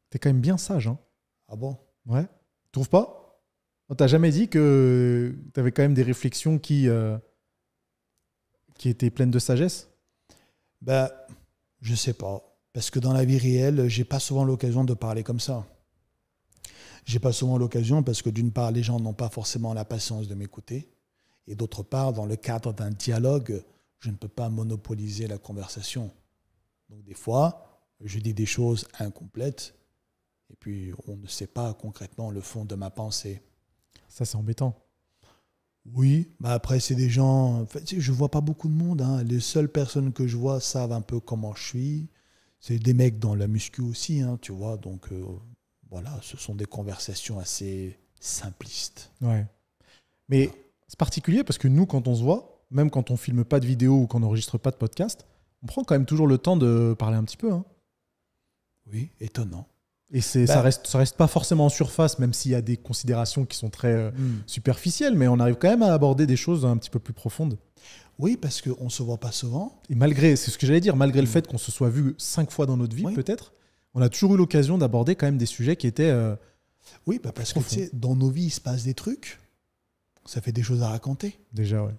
T'es quand même bien sage, hein? Ah bon? Ouais. Tu trouves pas? On t'a jamais dit que t'avais quand même des réflexions qui étaient pleines de sagesse? Ben, je sais pas. Parce que dans la vie réelle, j'ai pas souvent l'occasion de parler comme ça. J'ai pas souvent l'occasion parce que d'une part, les gens n'ont pas forcément la patience de m'écouter. Et d'autre part, dans le cadre d'un dialogue, je ne peux pas monopoliser la conversation. Donc des fois, je dis des choses incomplètes et puis on ne sait pas concrètement le fond de ma pensée. Ça, c'est embêtant. Oui, bah après, c'est des gens... En fait, je vois pas beaucoup de monde. Hein. Les seules personnes que je vois savent un peu comment je suis. C'est des mecs dans la muscu aussi, hein, tu vois. Donc voilà, ce sont des conversations assez simplistes. Ouais. Mais c'est particulier parce que nous, quand on se voit, même quand on filme pas de vidéo ou qu'on n'enregistre pas de podcast, on prend quand même toujours le temps de parler un petit peu. Hein. Oui, étonnant. Et ça reste pas forcément en surface, même s'il y a des considérations qui sont très superficielles, mais on arrive quand même à aborder des choses un petit peu plus profondes. Oui, parce qu'on ne se voit pas souvent. Et c'est ce que j'allais dire, malgré le fait qu'on se soit vu 5 fois dans notre vie, peut-être, on a toujours eu l'occasion d'aborder quand même des sujets qui étaient oui, bah parce profonds. Que tu sais, dans nos vies, il se passe des trucs. Ça fait des choses à raconter. Déjà, ouais.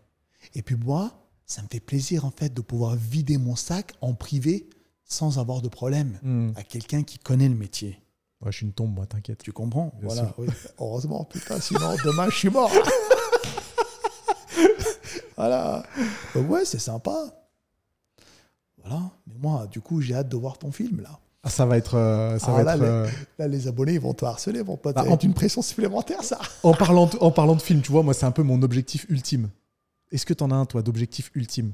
Et puis moi, ça me fait plaisir en fait de pouvoir vider mon sac en privé sans avoir de problème à quelqu'un qui connaît le métier. Ouais, je suis une tombe, moi, t'inquiète. Tu comprends? Bien voilà. Oui. Heureusement, putain, sinon demain je suis mort. Voilà. Donc ouais, c'est sympa. Voilà. Mais moi, du coup, j'ai hâte de voir ton film là. Ah, ça va être. Là, les abonnés, ils vont te harceler, mon pote. C'est une pression supplémentaire, ça. En parlant de film, tu vois, moi, c'est un peu mon objectif ultime. Est-ce que tu en as un, toi, d'objectif ultime?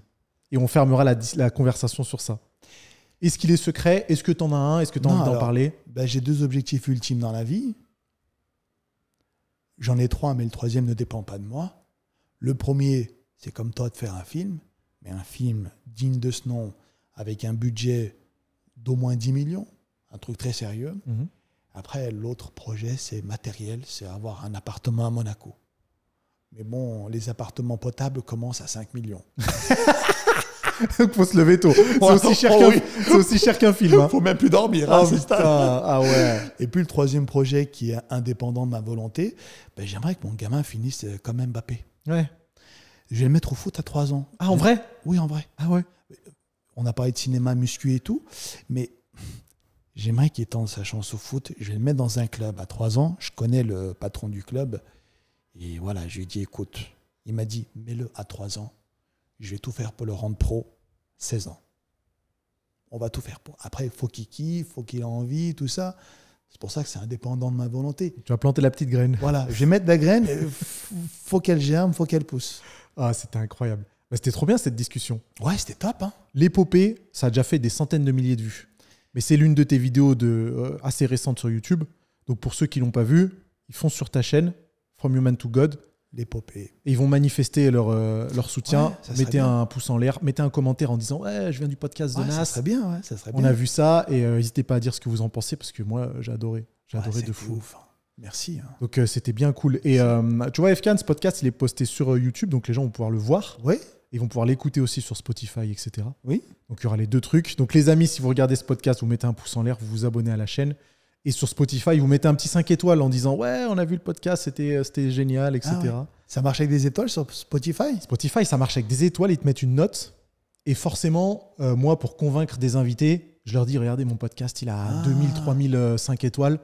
Et on fermera la conversation sur ça. Est-ce qu'il est secret? Est-ce que tu en as un? Est-ce que tu as envie d'en parler? Ben, j'ai 2 objectifs ultimes dans la vie. J'en ai 3, mais le 3e ne dépend pas de moi. Le premier, c'est comme toi de faire un film, mais un film digne de ce nom, avec un budget d'au moins 10 millions, un truc très sérieux. Après, l'autre projet, c'est matériel, c'est avoir un appartement à Monaco. Mais bon, les appartements potables commencent à 5 millions. Il faut se lever tôt. C'est aussi cher qu'un film. Il ne faut même plus dormir. Hein, ah ouais. Et puis le 3e projet, qui est indépendant de ma volonté, ben, j'aimerais que mon gamin finisse comme Mbappé. Ouais. Je vais le mettre au foot à 3 ans. Ah, en vrai? Oui, en vrai. Ah ouais. On a parlé de cinéma, muscu et tout, mais j'aimerais qu'il tente sa chance au foot. Je vais le mettre dans un club à 3 ans. Je connais le patron du club. Et voilà, je lui ai dit, écoute, il m'a dit, mets-le à 3 ans. Je vais tout faire pour le rendre pro, 16 ans. On va tout faire pour. Après, il faut qu'il kiffe, il faut qu'il ait envie, tout ça. C'est pour ça que c'est indépendant de ma volonté. Tu vas planter la petite graine. Voilà, je vais mettre la graine, faut qu'elle germe, faut qu'elle pousse. Ah, c'était incroyable. Bah, c'était trop bien cette discussion. Ouais, c'était top. Hein. L'épopée, ça a déjà fait des centaines de milliers de vues. Mais c'est l'une de tes vidéos assez récentes sur YouTube. Donc pour ceux qui ne l'ont pas vue, ils foncent sur ta chaîne, From Human to God. L'épopée. Et ils vont manifester leur soutien. Ouais, mettez un pouce en l'air, mettez un commentaire en disant ouais, je viens du podcast de Nas. Ça serait bien, ouais, ça serait bien. On a vu ça et n'hésitez pas à dire ce que vous en pensez parce que moi j'ai adoré. J'ai adoré de fou. Ouf. Merci. Hein. Donc c'était bien cool. Et tu vois, FKN, ce podcast, il est posté sur YouTube, donc les gens vont pouvoir le voir. Oui. Ils vont pouvoir l'écouter aussi sur Spotify, etc. Oui. Donc il y aura les 2 trucs. Donc les amis, si vous regardez ce podcast, vous mettez un pouce en l'air, vous vous abonnez à la chaîne. Et sur Spotify, vous mettez un petit 5 étoiles en disant ouais, on a vu le podcast, c'était génial, etc. Ah ouais. Ça marche avec des étoiles sur Spotify? Spotify, ça marche avec des étoiles, ils te mettent une note. Et forcément, moi, pour convaincre des invités, je leur dis regardez, mon podcast, il a 2000, 3000, 5 étoiles.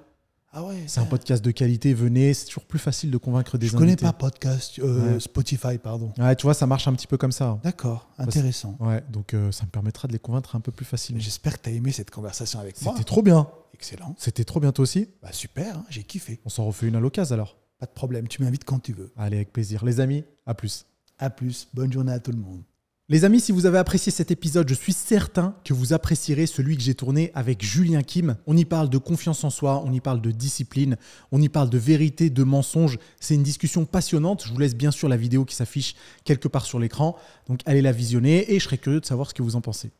Ah ouais, c'est un podcast de qualité, venez. C'est toujours plus facile de convaincre des invités. Je connais pas podcast, Spotify, pardon. Ouais, tu vois, ça marche un petit peu comme ça. D'accord, intéressant. Ouais, donc ça me permettra de les convaincre un peu plus facilement. J'espère que tu as aimé cette conversation avec moi. C'était trop bien. Excellent. C'était trop bien toi aussi. Bah super, hein, j'ai kiffé. On s'en refait une à l'occasion alors. Pas de problème, tu m'invites quand tu veux. Allez, avec plaisir. Les amis, à plus. À plus, bonne journée à tout le monde. Les amis, si vous avez apprécié cet épisode, je suis certain que vous apprécierez celui que j'ai tourné avec Julien Kim. On y parle de confiance en soi, on y parle de discipline, on y parle de vérité, de mensonge. C'est une discussion passionnante. Je vous laisse bien sûr la vidéo qui s'affiche quelque part sur l'écran. Donc allez la visionner et je serai curieux de savoir ce que vous en pensez.